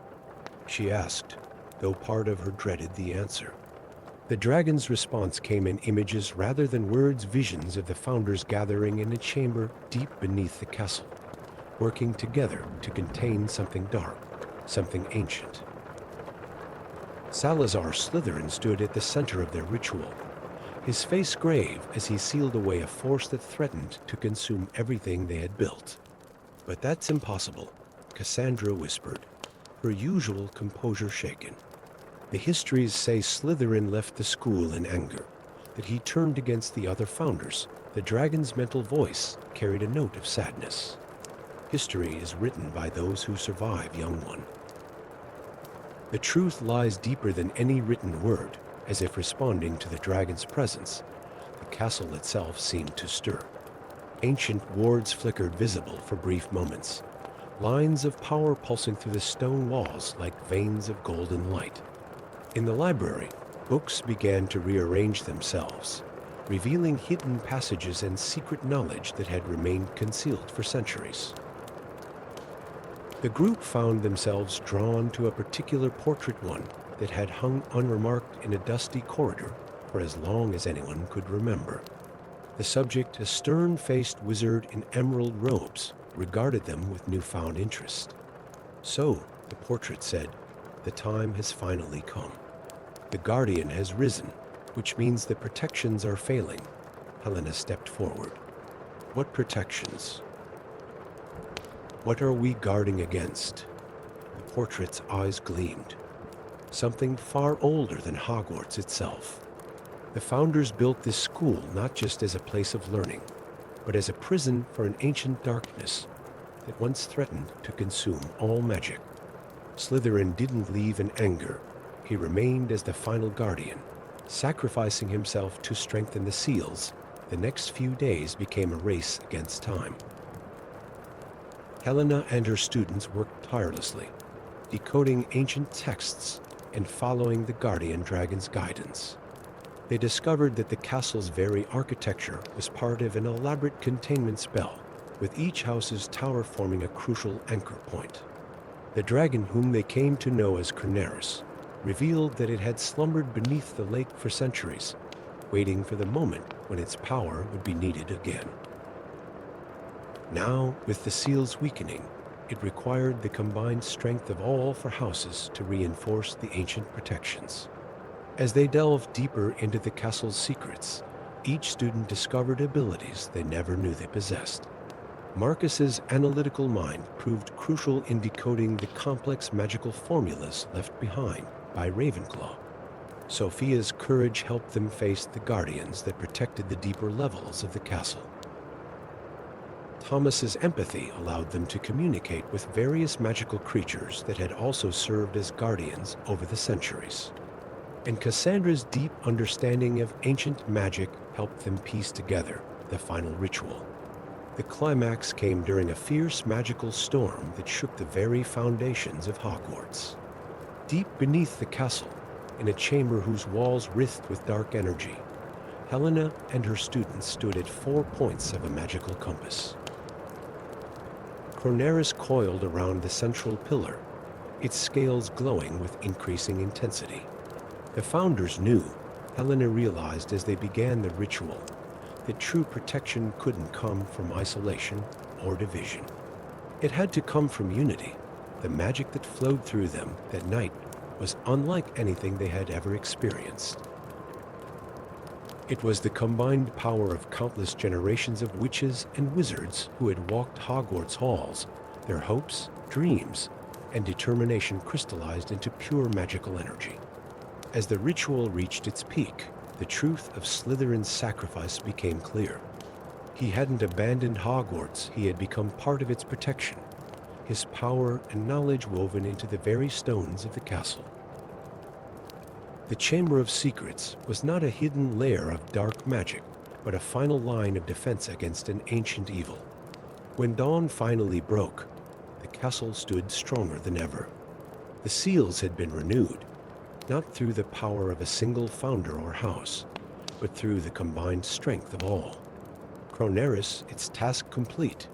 she asked, though part of her dreaded the answer. The dragon's response came in images rather than words, visions of the founders gathering in a chamber deep beneath the castle, working together to contain something dark, something ancient. Salazar Slytherin stood at the center of their ritual, his face grave as he sealed away a force that threatened to consume everything they had built. "But that's impossible," Cassandra whispered, her usual composure shaken. "The histories say Slytherin left the school in anger, that he turned against the other founders." The dragon's mental voice carried a note of sadness. "History is written by those who survive, young one. The truth lies deeper than any written word." As if responding to the dragon's presence, the castle itself seemed to stir. Ancient wards flickered visible for brief moments, lines of power pulsing through the stone walls like veins of golden light. In the library, books began to rearrange themselves, revealing hidden passages and secret knowledge that had remained concealed for centuries. The group found themselves drawn to a particular portrait, one that had hung unremarked in a dusty corridor for as long as anyone could remember. The subject, a stern-faced wizard in emerald robes, regarded them with newfound interest. "So," the portrait said, "the time has finally come. The Guardian has risen, which means the protections are failing." Helena stepped forward. "What protections? What are we guarding against?" The portrait's eyes gleamed. "Something far older than Hogwarts itself. The founders built this school not just as a place of learning, but as a prison for an ancient darkness that once threatened to consume all magic. Slytherin didn't leave in anger. He remained as the final guardian, sacrificing himself to strengthen the seals. The next few days became a race against time." Helena and her students worked tirelessly, decoding ancient texts and following the guardian dragon's guidance. They discovered that the castle's very architecture was part of an elaborate containment spell, with each house's tower forming a crucial anchor point. The dragon, whom they came to know as Corneris, revealed that it had slumbered beneath the lake for centuries, waiting for the moment when its power would be needed again. Now, with the seals weakening, it required the combined strength of all four houses to reinforce the ancient protections. As they delved deeper into the castle's secrets, each student discovered abilities they never knew they possessed. Marcus's analytical mind proved crucial in decoding the complex magical formulas left behind by Ravenclaw. Sophia's courage helped them face the guardians that protected the deeper levels of the castle. Thomas's empathy allowed them to communicate with various magical creatures that had also served as guardians over the centuries. And Cassandra's deep understanding of ancient magic helped them piece together the final ritual. The climax came during a fierce magical storm that shook the very foundations of Hogwarts. Deep beneath the castle, in a chamber whose walls writhed with dark energy, Helena and her students stood at 4 points of a magical compass. Corneris coiled around the central pillar, its scales glowing with increasing intensity. The founders knew, Helena realized as they began the ritual, that true protection couldn't come from isolation or division. It had to come from unity. The magic that flowed through them that night was unlike anything they had ever experienced. It was the combined power of countless generations of witches and wizards who had walked Hogwarts halls, their hopes, dreams, and determination crystallized into pure magical energy. As the ritual reached its peak, the truth of Slytherin's sacrifice became clear. He hadn't abandoned Hogwarts, he had become part of its protection, his power and knowledge woven into the very stones of the castle. The Chamber of Secrets was not a hidden lair of dark magic, but a final line of defense against an ancient evil. When dawn finally broke, the castle stood stronger than ever. The seals had been renewed, not through the power of a single founder or house, but through the combined strength of all. Corneris, its task complete,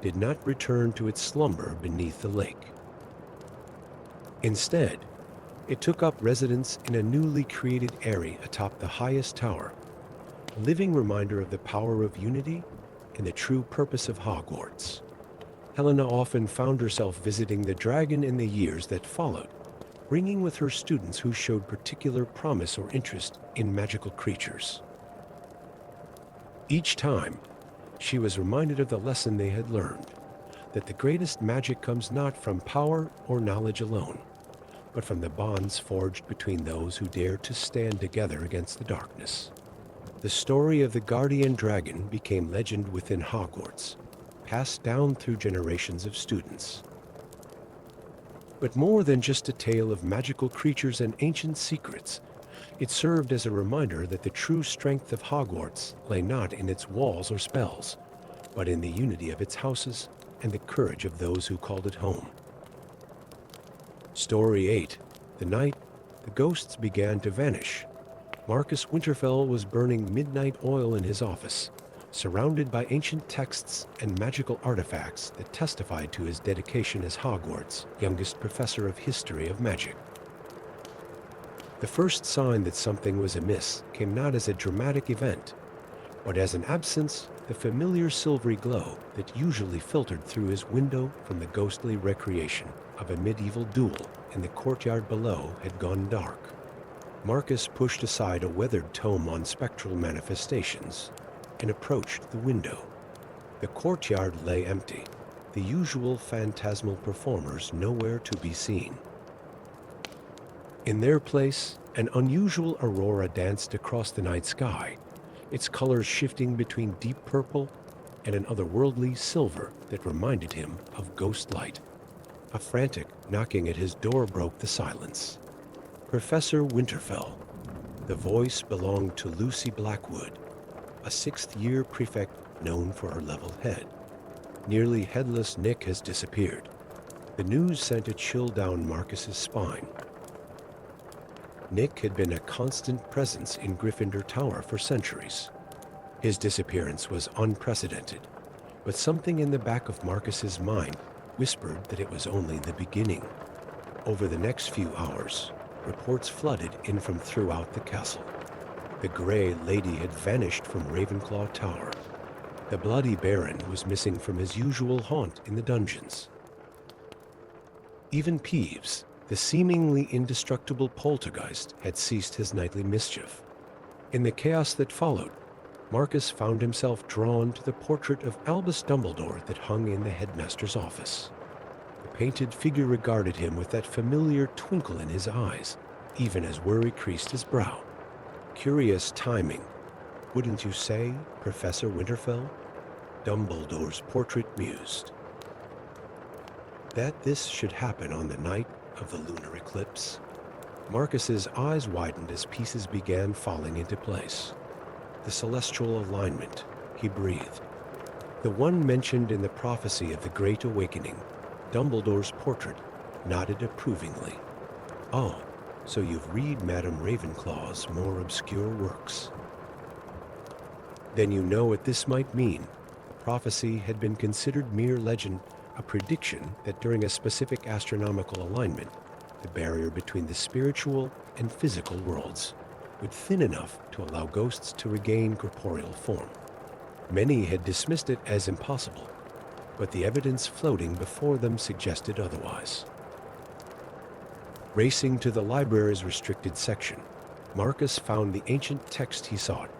did not return to its slumber beneath the lake. Instead, it took up residence in a newly created eyrie atop the highest tower, a living reminder of the power of unity and the true purpose of Hogwarts. Helena often found herself visiting the dragon in the years that followed, bringing with her students who showed particular promise or interest in magical creatures. Each time, she was reminded of the lesson they had learned, that the greatest magic comes not from power or knowledge alone, but from the bonds forged between those who dare to stand together against the darkness. The story of the guardian dragon became legend within Hogwarts, passed down through generations of students. But more than just a tale of magical creatures and ancient secrets, it served as a reminder that the true strength of Hogwarts lay not in its walls or spells, but in the unity of its houses and the courage of those who called it home. Story 8. The night the ghosts began to vanish. Marcus Winterfell was burning midnight oil in his office, surrounded by ancient texts and magical artifacts that testified to his dedication as Hogwarts' youngest professor of history of magic. The first sign that something was amiss came not as a dramatic event, but as an absence, the familiar silvery glow that usually filtered through his window from the ghostly recreation of a medieval duel in the courtyard below had gone dark. Marcus pushed aside a weathered tome on spectral manifestations and approached the window. The courtyard lay empty, the usual phantasmal performers nowhere to be seen. In their place, an unusual aurora danced across the night sky, its colors shifting between deep purple and an otherworldly silver that reminded him of ghost light. A frantic knocking at his door broke the silence. Professor Winterfell. The voice belonged to Lucy Blackwood, a sixth-year prefect known for her level head. Nearly headless Nick has disappeared. The news sent a chill down Marcus's spine. Nick had been a constant presence in Gryffindor Tower for centuries. His disappearance was unprecedented, but something in the back of Marcus's mind whispered that it was only the beginning. Over the next few hours, reports flooded in from throughout the castle. The Grey Lady had vanished from Ravenclaw Tower. The Bloody Baron was missing from his usual haunt in the dungeons. Even Peeves, the seemingly indestructible poltergeist, had ceased his nightly mischief. In the chaos that followed, Marcus found himself drawn to the portrait of Albus Dumbledore that hung in the headmaster's office. The painted figure regarded him with that familiar twinkle in his eyes, even as worry creased his brow. Curious timing, wouldn't you say, Professor Winterfell? Dumbledore's portrait mused. That this should happen on the night of the lunar eclipse. Marcus's eyes widened as pieces began falling into place. The celestial alignment, he breathed. The one mentioned in the prophecy of the Great Awakening, Dumbledore's portrait, nodded approvingly. Oh, so you've read Madame Ravenclaw's more obscure works. Then you know what this might mean. The prophecy had been considered mere legend, a prediction that during a specific astronomical alignment, the barrier between the spiritual and physical worlds would thin enough to allow ghosts to regain corporeal form. Many had dismissed it as impossible, but the evidence floating before them suggested otherwise. Racing to the library's restricted section, Marcus found the ancient text he sought,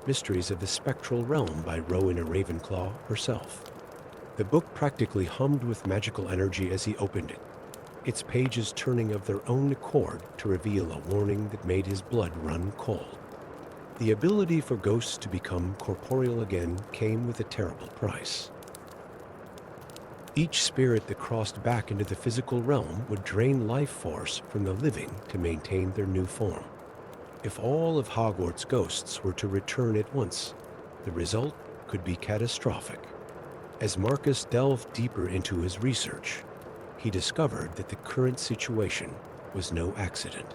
Mysteries of the Spectral Realm by Rowena Ravenclaw herself. The book practically hummed with magical energy as he opened it, its pages turning of their own accord to reveal a warning that made his blood run cold. The ability for ghosts to become corporeal again came with a terrible price. Each spirit that crossed back into the physical realm would drain life force from the living to maintain their new form. If all of Hogwarts' ghosts were to return at once, the result could be catastrophic. As Marcus delved deeper into his research, he discovered that the current situation was no accident.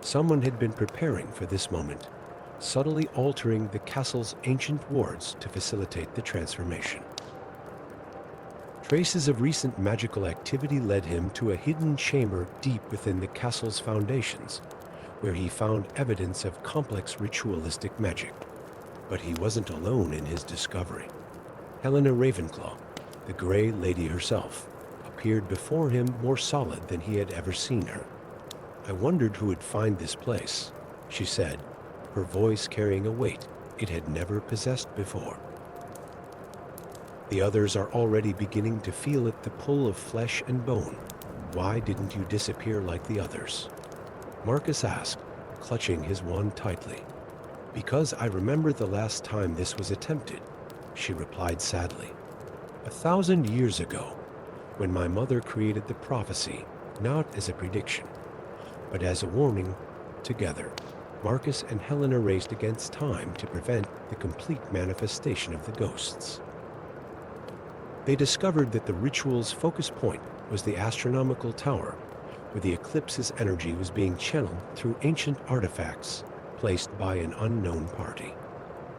Someone had been preparing for this moment, subtly altering the castle's ancient wards to facilitate the transformation. Traces of recent magical activity led him to a hidden chamber deep within the castle's foundations, where he found evidence of complex ritualistic magic. But he wasn't alone in his discovery. Helena Ravenclaw, the Grey Lady herself, appeared before him more solid than he had ever seen her. I wondered who would find this place, she said, her voice carrying a weight it had never possessed before. The others are already beginning to feel it, the pull of flesh and bone. Why didn't you disappear like the others? Marcus asked, clutching his wand tightly. Because I remember the last time this was attempted, she replied sadly. 1,000 years ago, when my mother created the prophecy, not as a prediction, but as a warning. Together, Marcus and Helena raced against time to prevent the complete manifestation of the ghosts. They discovered that the ritual's focus point was the astronomical tower, where the eclipse's energy was being channeled through ancient artifacts placed by an unknown party.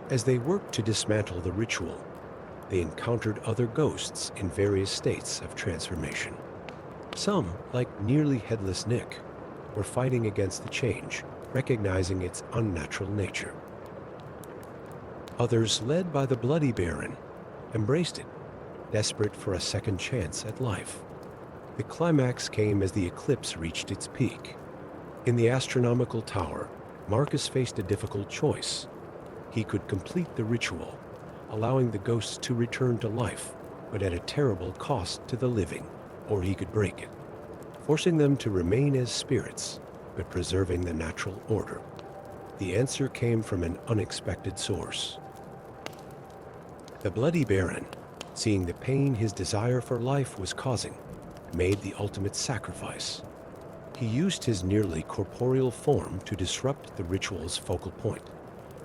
As they worked to dismantle the ritual, they encountered other ghosts in various states of transformation. Some, like nearly headless Nick, were fighting against the change, recognizing its unnatural nature. Others, led by the Bloody Baron, embraced it, desperate for a second chance at life. The climax came as the eclipse reached its peak. In the astronomical tower, Marcus faced a difficult choice. He could complete the ritual, allowing the ghosts to return to life, but at a terrible cost to the living, or he could break it, forcing them to remain as spirits, but preserving the natural order. The answer came from an unexpected source. The Bloody Baron, seeing the pain his desire for life was causing, made the ultimate sacrifice. He used his nearly corporeal form to disrupt the ritual's focal point,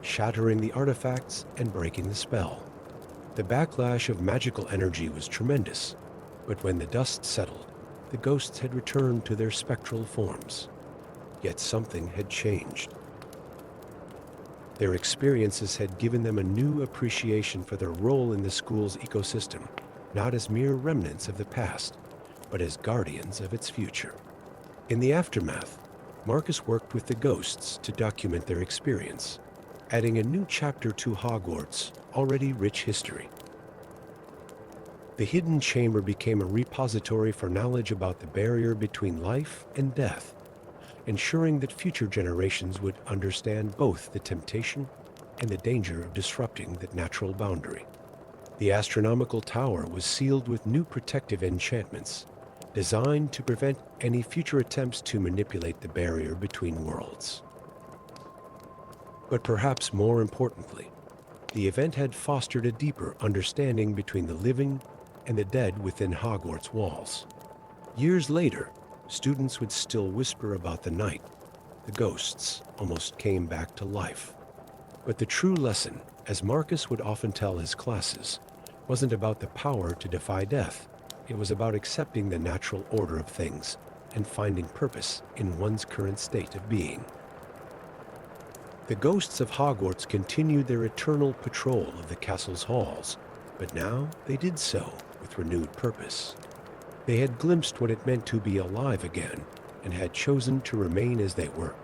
shattering the artifacts and breaking the spell. The backlash of magical energy was tremendous, but when the dust settled, the ghosts had returned to their spectral forms. Yet something had changed. Their experiences had given them a new appreciation for their role in the school's ecosystem, not as mere remnants of the past, but as guardians of its future. In the aftermath, Marcus worked with the ghosts to document their experience, adding a new chapter to Hogwarts' already rich history. The hidden chamber became a repository for knowledge about the barrier between life and death, ensuring that future generations would understand both the temptation and the danger of disrupting that natural boundary. The astronomical tower was sealed with new protective enchantments, designed to prevent any future attempts to manipulate the barrier between worlds. But perhaps more importantly, the event had fostered a deeper understanding between the living and the dead within Hogwarts walls. Years later, students would still whisper about the night the ghosts almost came back to life. But the true lesson, as Marcus would often tell his classes, wasn't about the power to defy death. It was about accepting the natural order of things and finding purpose in one's current state of being. The ghosts of Hogwarts continued their eternal patrol of the castle's halls, but now they did so with renewed purpose. They had glimpsed what it meant to be alive again and had chosen to remain as they were,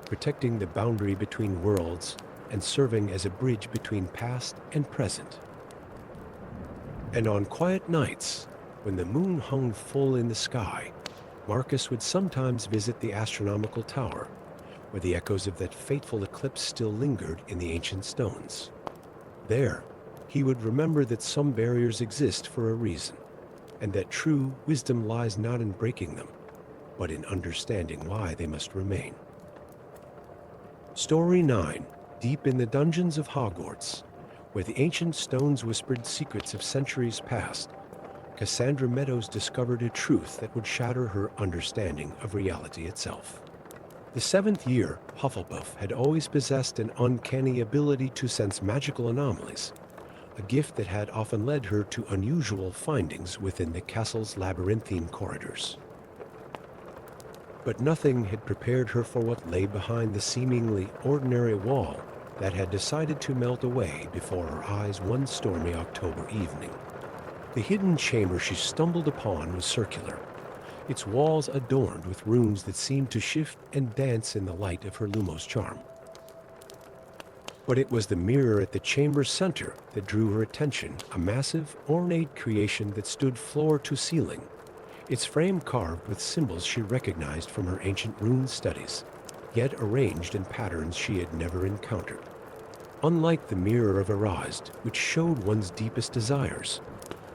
protecting the boundary between worlds and serving as a bridge between past and present. And on quiet nights, when the moon hung full in the sky, Marcus would sometimes visit the astronomical tower, where the echoes of that fateful eclipse still lingered in the ancient stones. There, he would remember that some barriers exist for a reason, and that true wisdom lies not in breaking them, but in understanding why they must remain. Story 9, deep in the dungeons of Hogwarts, where the ancient stones whispered secrets of centuries past, Cassandra Meadows discovered a truth that would shatter her understanding of reality itself. The seventh year, Hufflepuff had always possessed an uncanny ability to sense magical anomalies, a gift that had often led her to unusual findings within the castle's labyrinthine corridors. But nothing had prepared her for what lay behind the seemingly ordinary wall that had decided to melt away before her eyes one stormy October evening. The hidden chamber she stumbled upon was circular, its walls adorned with runes that seemed to shift and dance in the light of her Lumos charm. But it was the mirror at the chamber's center that drew her attention, a massive, ornate creation that stood floor to ceiling, its frame carved with symbols she recognized from her ancient rune studies, yet arranged in patterns she had never encountered. Unlike the mirror of Erased, which showed one's deepest desires,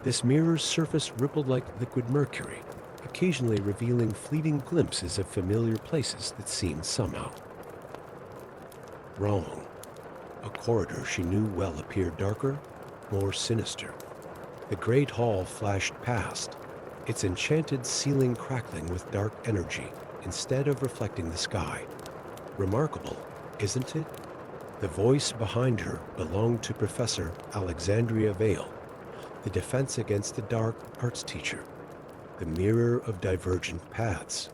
this mirror's surface rippled like liquid mercury, occasionally revealing fleeting glimpses of familiar places that seemed somehow wrong. A corridor she knew well appeared darker, more sinister. The great hall flashed past, its enchanted ceiling crackling with dark energy instead of reflecting the sky. Remarkable, isn't it? The voice behind her belonged to Professor Alexandria Vale, the Defense Against the Dark arts teacher, the mirror of divergent paths.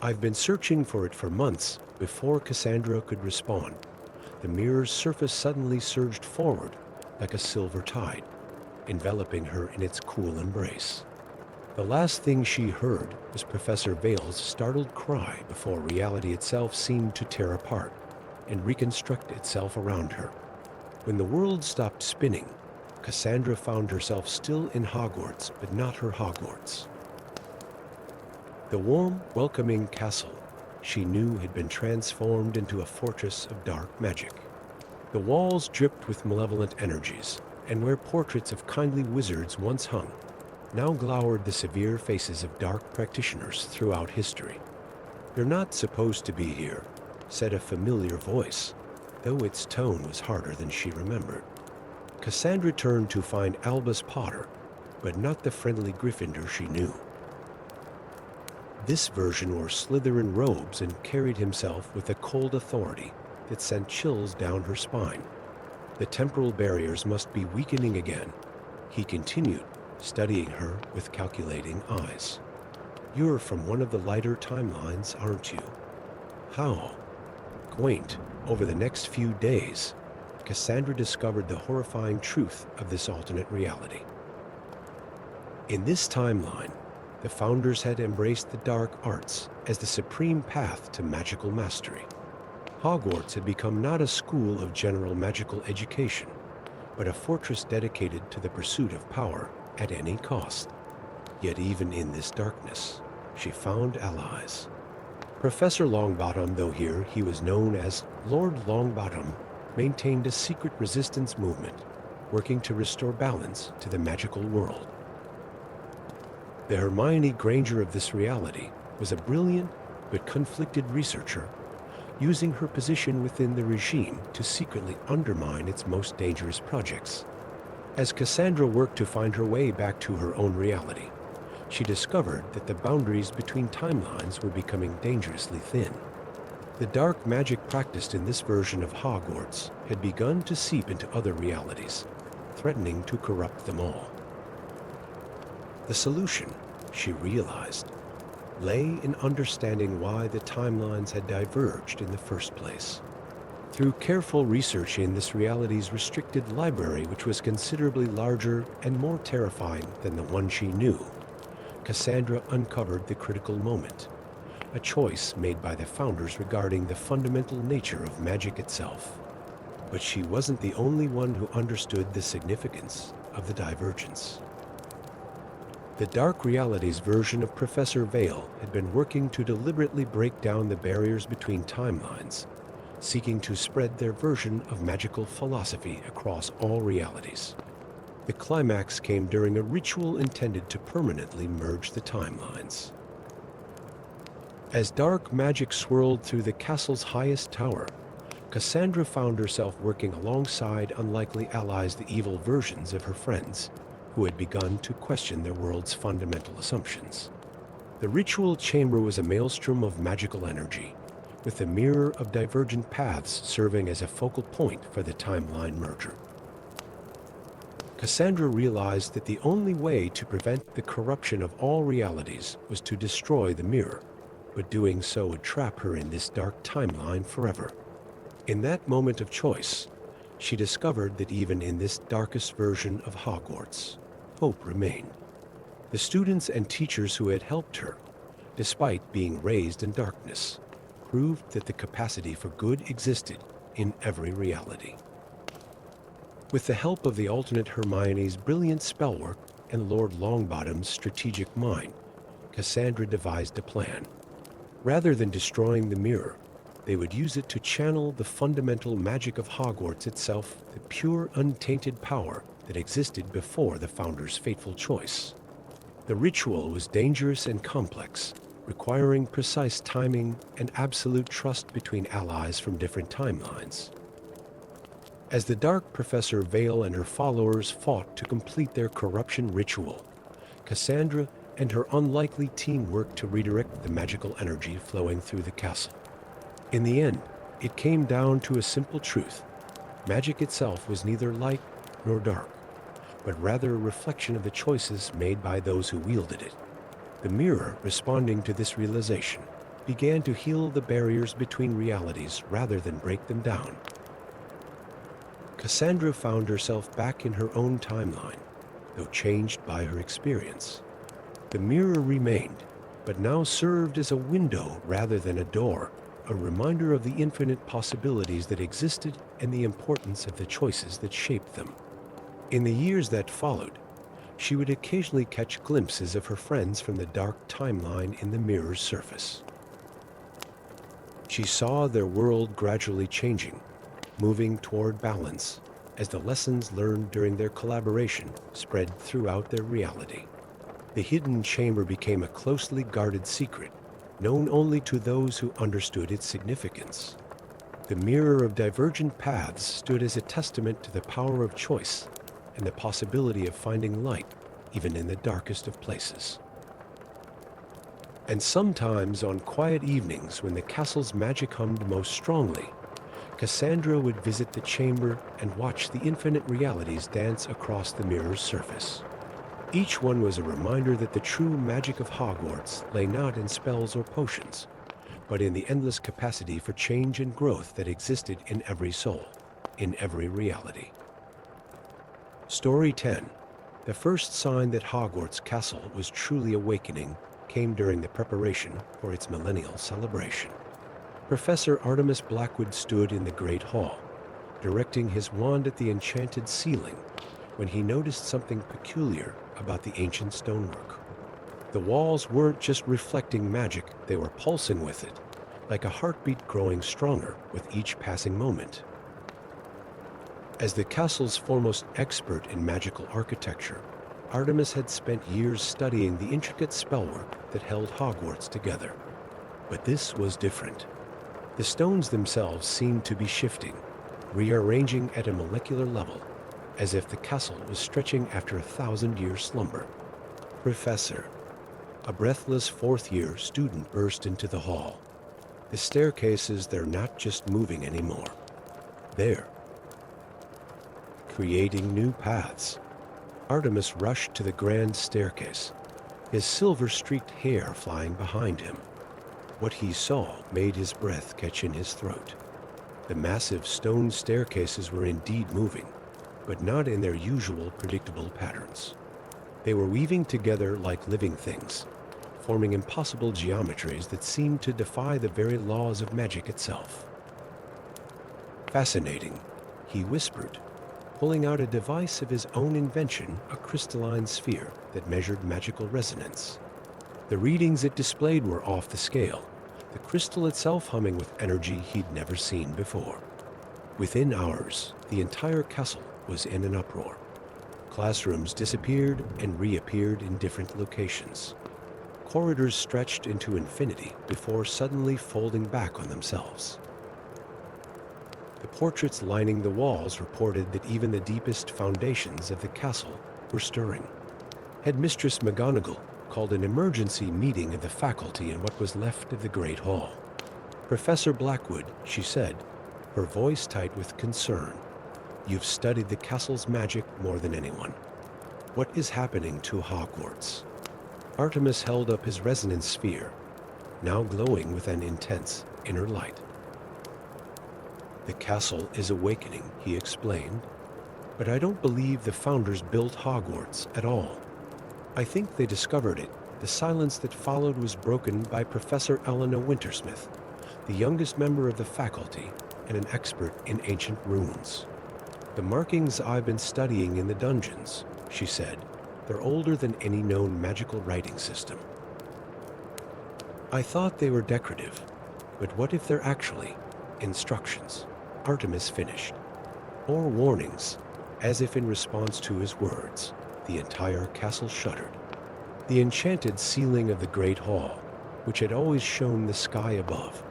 I've been searching for it for months. Before Cassandra could respond, the mirror's surface suddenly surged forward like a silver tide, enveloping her in its cool embrace. The last thing she heard was Professor Vale's startled cry before reality itself seemed to tear apart and reconstruct itself around her. When the world stopped spinning, Cassandra found herself still in Hogwarts, but not her Hogwarts. The warm, welcoming castle she knew had been transformed into a fortress of dark magic. The walls dripped with malevolent energies, and where portraits of kindly wizards once hung, now glowered the severe faces of dark practitioners throughout history. "You're not supposed to be here," said a familiar voice, though its tone was harder than she remembered. Cassandra turned to find Albus Potter, but not the friendly Gryffindor she knew. This version wore Slytherin robes and carried himself with a cold authority that sent chills down her spine. The temporal barriers must be weakening again, he continued, studying her with calculating eyes. "You're from one of the lighter timelines, aren't you?" How? Quaint. Over the next few days, Cassandra discovered the horrifying truth of this alternate reality. In this timeline, the founders had embraced the dark arts as the supreme path to magical mastery. Hogwarts had become not a school of general magical education, but a fortress dedicated to the pursuit of power at any cost. Yet even in this darkness, she found allies. Professor Longbottom, though here he was known as Lord Longbottom, maintained a secret resistance movement, working to restore balance to the magical world. The Hermione Granger of this reality was a brilliant but conflicted researcher, using her position within the regime to secretly undermine its most dangerous projects. As Cassandra worked to find her way back to her own reality, she discovered that the boundaries between timelines were becoming dangerously thin. The dark magic practiced in this version of Hogwarts had begun to seep into other realities, threatening to corrupt them all. The solution, she realized, lay in understanding why the timelines had diverged in the first place. Through careful research in this reality's restricted library, which was considerably larger and more terrifying than the one she knew, Cassandra uncovered the critical moment, a choice made by the founders regarding the fundamental nature of magic itself. But she wasn't the only one who understood the significance of the divergence. The Dark Realities version of Professor Vale had been working to deliberately break down the barriers between timelines, seeking to spread their version of magical philosophy across all realities. The climax came during a ritual intended to permanently merge the timelines. As dark magic swirled through the castle's highest tower, Cassandra found herself working alongside unlikely allies, the evil versions of her friends, who had begun to question their world's fundamental assumptions. The ritual chamber was a maelstrom of magical energy, with the mirror of divergent paths serving as a focal point for the timeline merger. Cassandra realized that the only way to prevent the corruption of all realities was to destroy the mirror, but doing so would trap her in this dark timeline forever. In that moment of choice, she discovered that even in this darkest version of Hogwarts, hope remained. The students and teachers who had helped her, despite being raised in darkness, proved that the capacity for good existed in every reality. With the help of the alternate Hermione's brilliant spellwork and Lord Longbottom's strategic mind, Cassandra devised a plan. Rather than destroying the mirror, they would use it to channel the fundamental magic of Hogwarts itself, the pure, untainted power that existed before the founders' fateful choice. The ritual was dangerous and complex, requiring precise timing and absolute trust between allies from different timelines. As the Dark Professor Vale and her followers fought to complete their corruption ritual, Cassandra and her unlikely team worked to redirect the magical energy flowing through the castle. In the end, it came down to a simple truth. Magic itself was neither light nor dark, but rather a reflection of the choices made by those who wielded it. The mirror, responding to this realization, began to heal the barriers between realities rather than break them down. Cassandra found herself back in her own timeline, though changed by her experience. The mirror remained, but now served as a window rather than a door, a reminder of the infinite possibilities that existed and the importance of the choices that shaped them. In the years that followed, she would occasionally catch glimpses of her friends from the dark timeline in the mirror's surface. She saw their world gradually changing, moving toward balance, as the lessons learned during their collaboration spread throughout their reality. The hidden chamber became a closely guarded secret, known only to those who understood its significance. The mirror of divergent paths stood as a testament to the power of choice and the possibility of finding light even in the darkest of places. And sometimes on quiet evenings when the castle's magic hummed most strongly, Cassandra would visit the chamber and watch the infinite realities dance across the mirror's surface. Each one was a reminder that the true magic of Hogwarts lay not in spells or potions, but in the endless capacity for change and growth that existed in every soul, in every reality. Story 10. The first sign that Hogwarts Castle was truly awakening came during the preparation for its millennial celebration. Professor Artemis Blackwood stood in the Great Hall, directing his wand at the enchanted ceiling when he noticed something peculiar about the ancient stonework. The walls weren't just reflecting magic, they were pulsing with it, like a heartbeat growing stronger with each passing moment. As the castle's foremost expert in magical architecture, Artemis had spent years studying the intricate spellwork that held Hogwarts together. But this was different. The stones themselves seemed to be shifting, rearranging at a molecular level, as if the castle was stretching after 1,000-year slumber. Professor, a breathless fourth-year student burst into the hall. The staircases, they're not just moving anymore. They're creating new paths. Artemis rushed to the grand staircase, his silver-streaked hair flying behind him. What he saw made his breath catch in his throat. The massive stone staircases were indeed moving, but not in their usual predictable patterns. They were weaving together like living things, forming impossible geometries that seemed to defy the very laws of magic itself. Fascinating, he whispered, pulling out a device of his own invention, a crystalline sphere that measured magical resonance. The readings it displayed were off the scale, the crystal itself humming with energy he'd never seen before. Within hours, the entire castle was in an uproar. Classrooms disappeared and reappeared in different locations. Corridors stretched into infinity before suddenly folding back on themselves. The portraits lining the walls reported that even the deepest foundations of the castle were stirring. Headmistress McGonagall called an emergency meeting of the faculty in what was left of the Great Hall. Professor Blackwood, she said, her voice tight with concern, you've studied the castle's magic more than anyone. What is happening to Hogwarts? Artemis held up his resonance sphere, now glowing with an intense inner light. The castle is awakening, he explained, but I don't believe the founders built Hogwarts at all. I think they discovered it. The silence that followed was broken by Professor Eleanor Wintersmith, the youngest member of the faculty and an expert in ancient runes. The markings I've been studying in the dungeons, she said, they're older than any known magical writing system. I thought they were decorative, but what if they're actually instructions? Artemis finished. Or warnings, as if in response to his words. The entire castle shuddered. The enchanted ceiling of the Great Hall, which had always shown the sky above,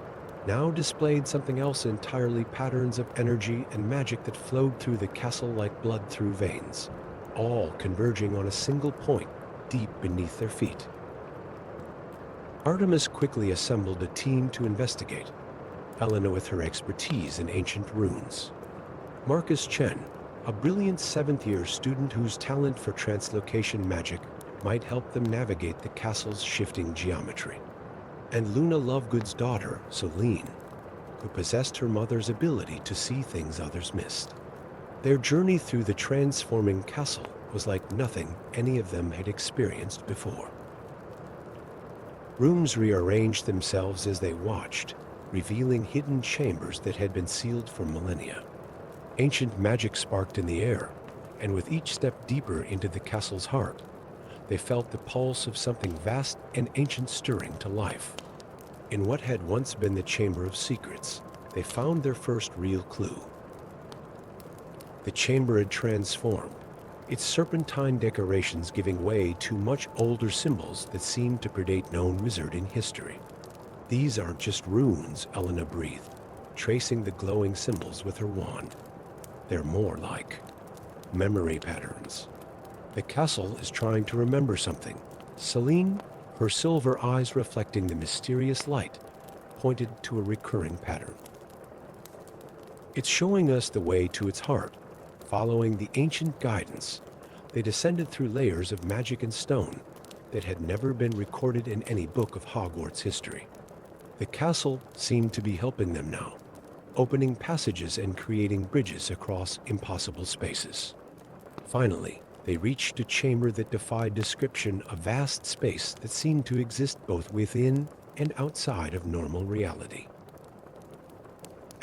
now displayed something else entirely, patterns of energy and magic that flowed through the castle like blood through veins, all converging on a single point deep beneath their feet. Artemis quickly assembled a team to investigate, Helena with her expertise in ancient runes. Marcus Chen, a brilliant seventh-year student whose talent for translocation magic might help them navigate the castle's shifting geometry. And Luna Lovegood's daughter, Celine, who possessed her mother's ability to see things others missed. Their journey through the transforming castle was like nothing any of them had experienced before. Rooms rearranged themselves as they watched, revealing hidden chambers that had been sealed for millennia. Ancient magic sparked in the air, and with each step deeper into the castle's heart, they felt the pulse of something vast and ancient stirring to life. In what had once been the Chamber of Secrets, they found their first real clue. The chamber had transformed, its serpentine decorations giving way to much older symbols that seemed to predate known wizard in history. "These aren't just runes," Elena breathed, tracing the glowing symbols with her wand. "They're more like memory patterns. The castle is trying to remember something." Celine, her silver eyes reflecting the mysterious light, pointed to a recurring pattern. "It's showing us the way to its heart. Following the ancient guidance, they descended through layers of magic and stone that had never been recorded in any book of Hogwarts history. The castle seemed to be helping them now, opening passages and creating bridges across impossible spaces. Finally, they reached a chamber that defied description, a vast space that seemed to exist both within and outside of normal reality.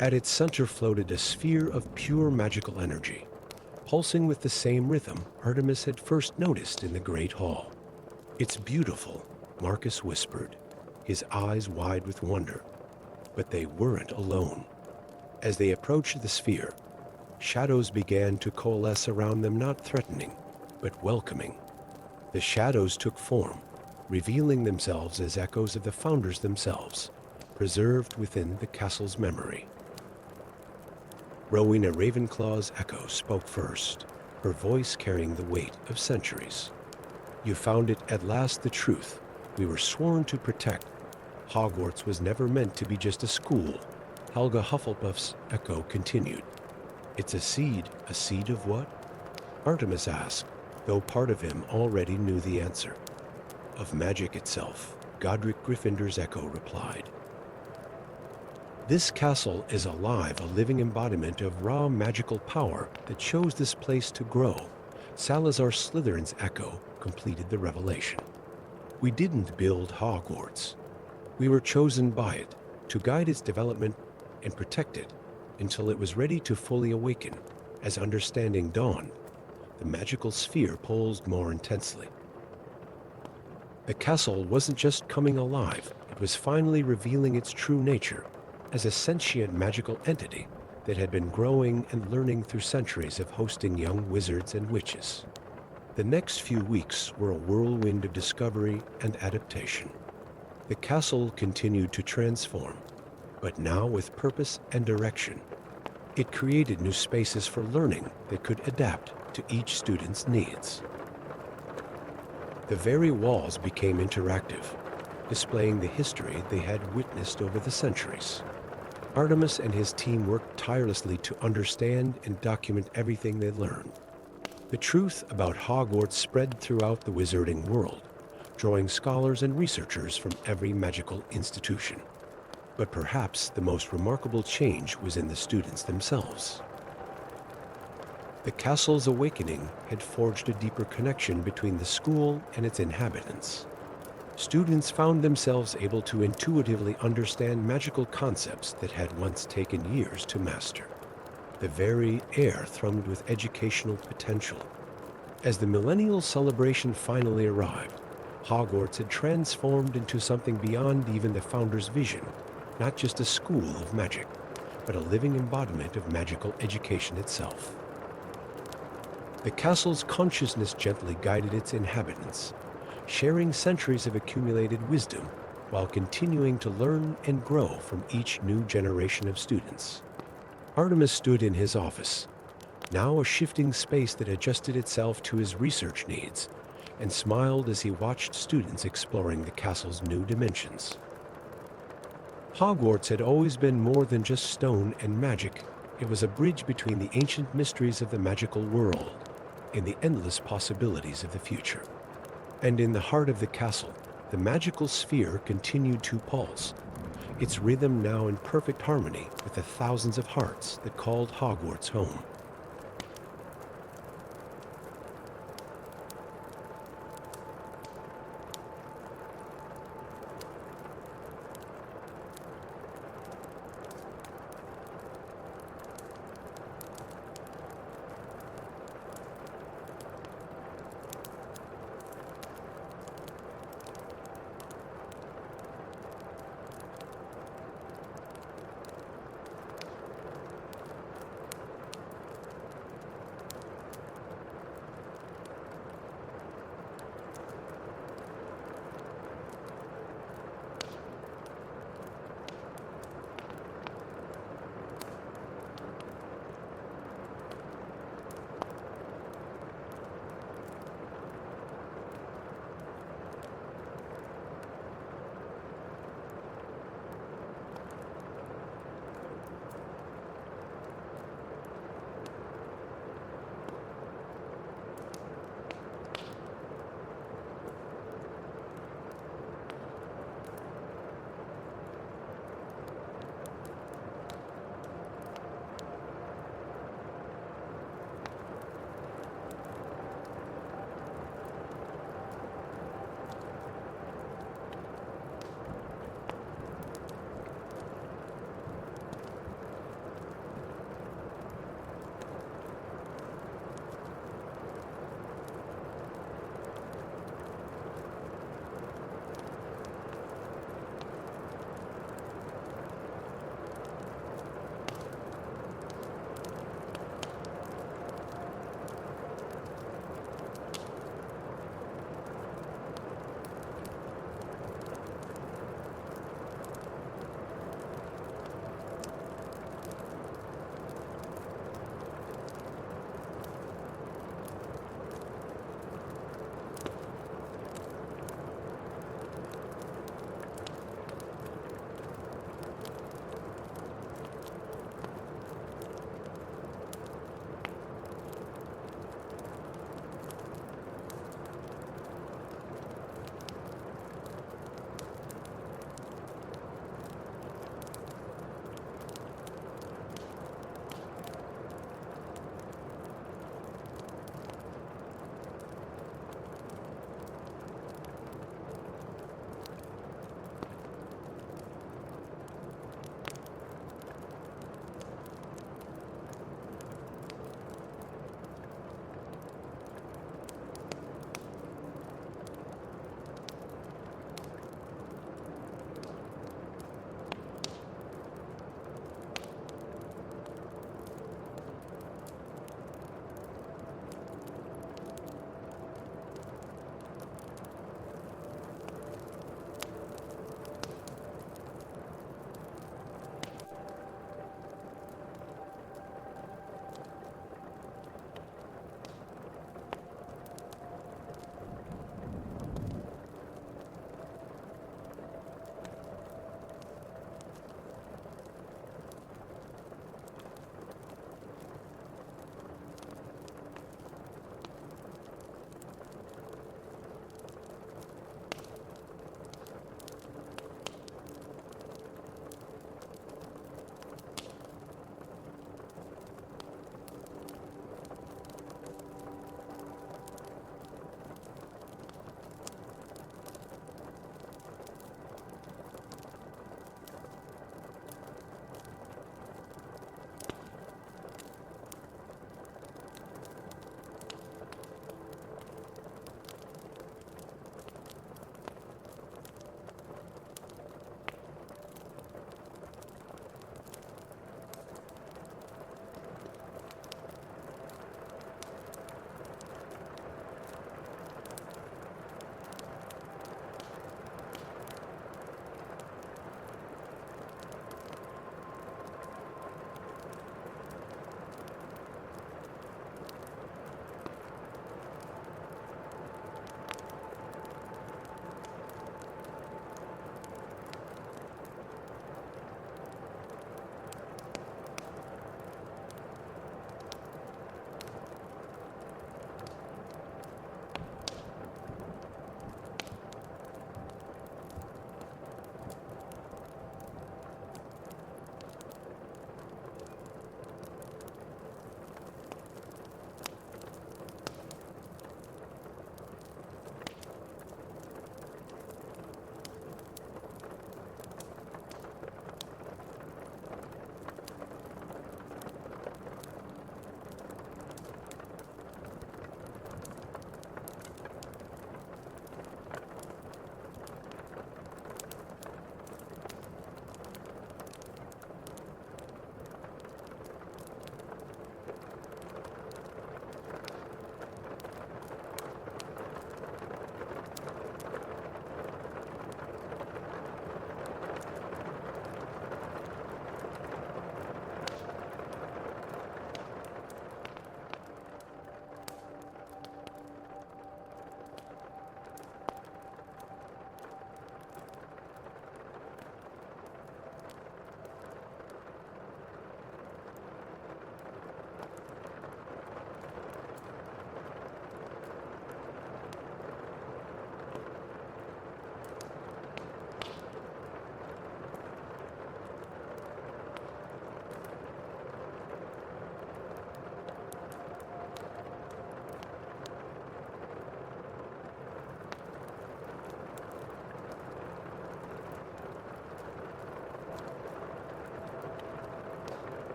At its center floated a sphere of pure magical energy, pulsing with the same rhythm Artemis had first noticed in the Great Hall. "It's beautiful," Marcus whispered, his eyes wide with wonder. But they weren't alone. As they approached the sphere, shadows began to coalesce around them, not threatening, but welcoming. The shadows took form, revealing themselves as echoes of the founders themselves, preserved within the castle's memory. Rowena Ravenclaw's echo spoke first, her voice carrying the weight of centuries. "You found it at last, the truth we were sworn to protect. Hogwarts was never meant to be just a school." Helga Hufflepuff's echo continued. "It's a seed of what?" Artemis asked, though part of him already knew the answer. "Of magic itself," Godric Gryffindor's echo replied. "This castle is alive, a living embodiment of raw magical power that chose this place to grow." Salazar Slytherin's echo completed the revelation. "We didn't build Hogwarts. We were chosen by it to guide its development and protect it until it was ready to fully awaken. As understanding dawned, the magical sphere pulsed more intensely. The castle wasn't just coming alive, it was finally revealing its true nature as a sentient magical entity that had been growing and learning through centuries of hosting young wizards and witches. The next few weeks were a whirlwind of discovery and adaptation. The castle continued to transform, but now with purpose and direction. It created new spaces for learning that could adapt to each student's needs. The very walls became interactive, displaying the history they had witnessed over the centuries. Artemis and his team worked tirelessly to understand and document everything they learned. The truth about Hogwarts spread throughout the wizarding world, drawing scholars and researchers from every magical institution. But perhaps the most remarkable change was in the students themselves. The castle's awakening had forged a deeper connection between the school and its inhabitants. Students found themselves able to intuitively understand magical concepts that had once taken years to master. The very air thrummed with educational potential. As the millennial celebration finally arrived, Hogwarts had transformed into something beyond even the founder's vision, not just a school of magic, but a living embodiment of magical education itself. The castle's consciousness gently guided its inhabitants, sharing centuries of accumulated wisdom while continuing to learn and grow from each new generation of students. Artemis stood in his office, now a shifting space that adjusted itself to his research needs, and smiled as he watched students exploring the castle's new dimensions. Hogwarts had always been more than just stone and magic. It was a bridge between the ancient mysteries of the magical world and the endless possibilities of the future. And in the heart of the castle, the magical sphere continued to pulse, its rhythm now in perfect harmony with the thousands of hearts that called Hogwarts home.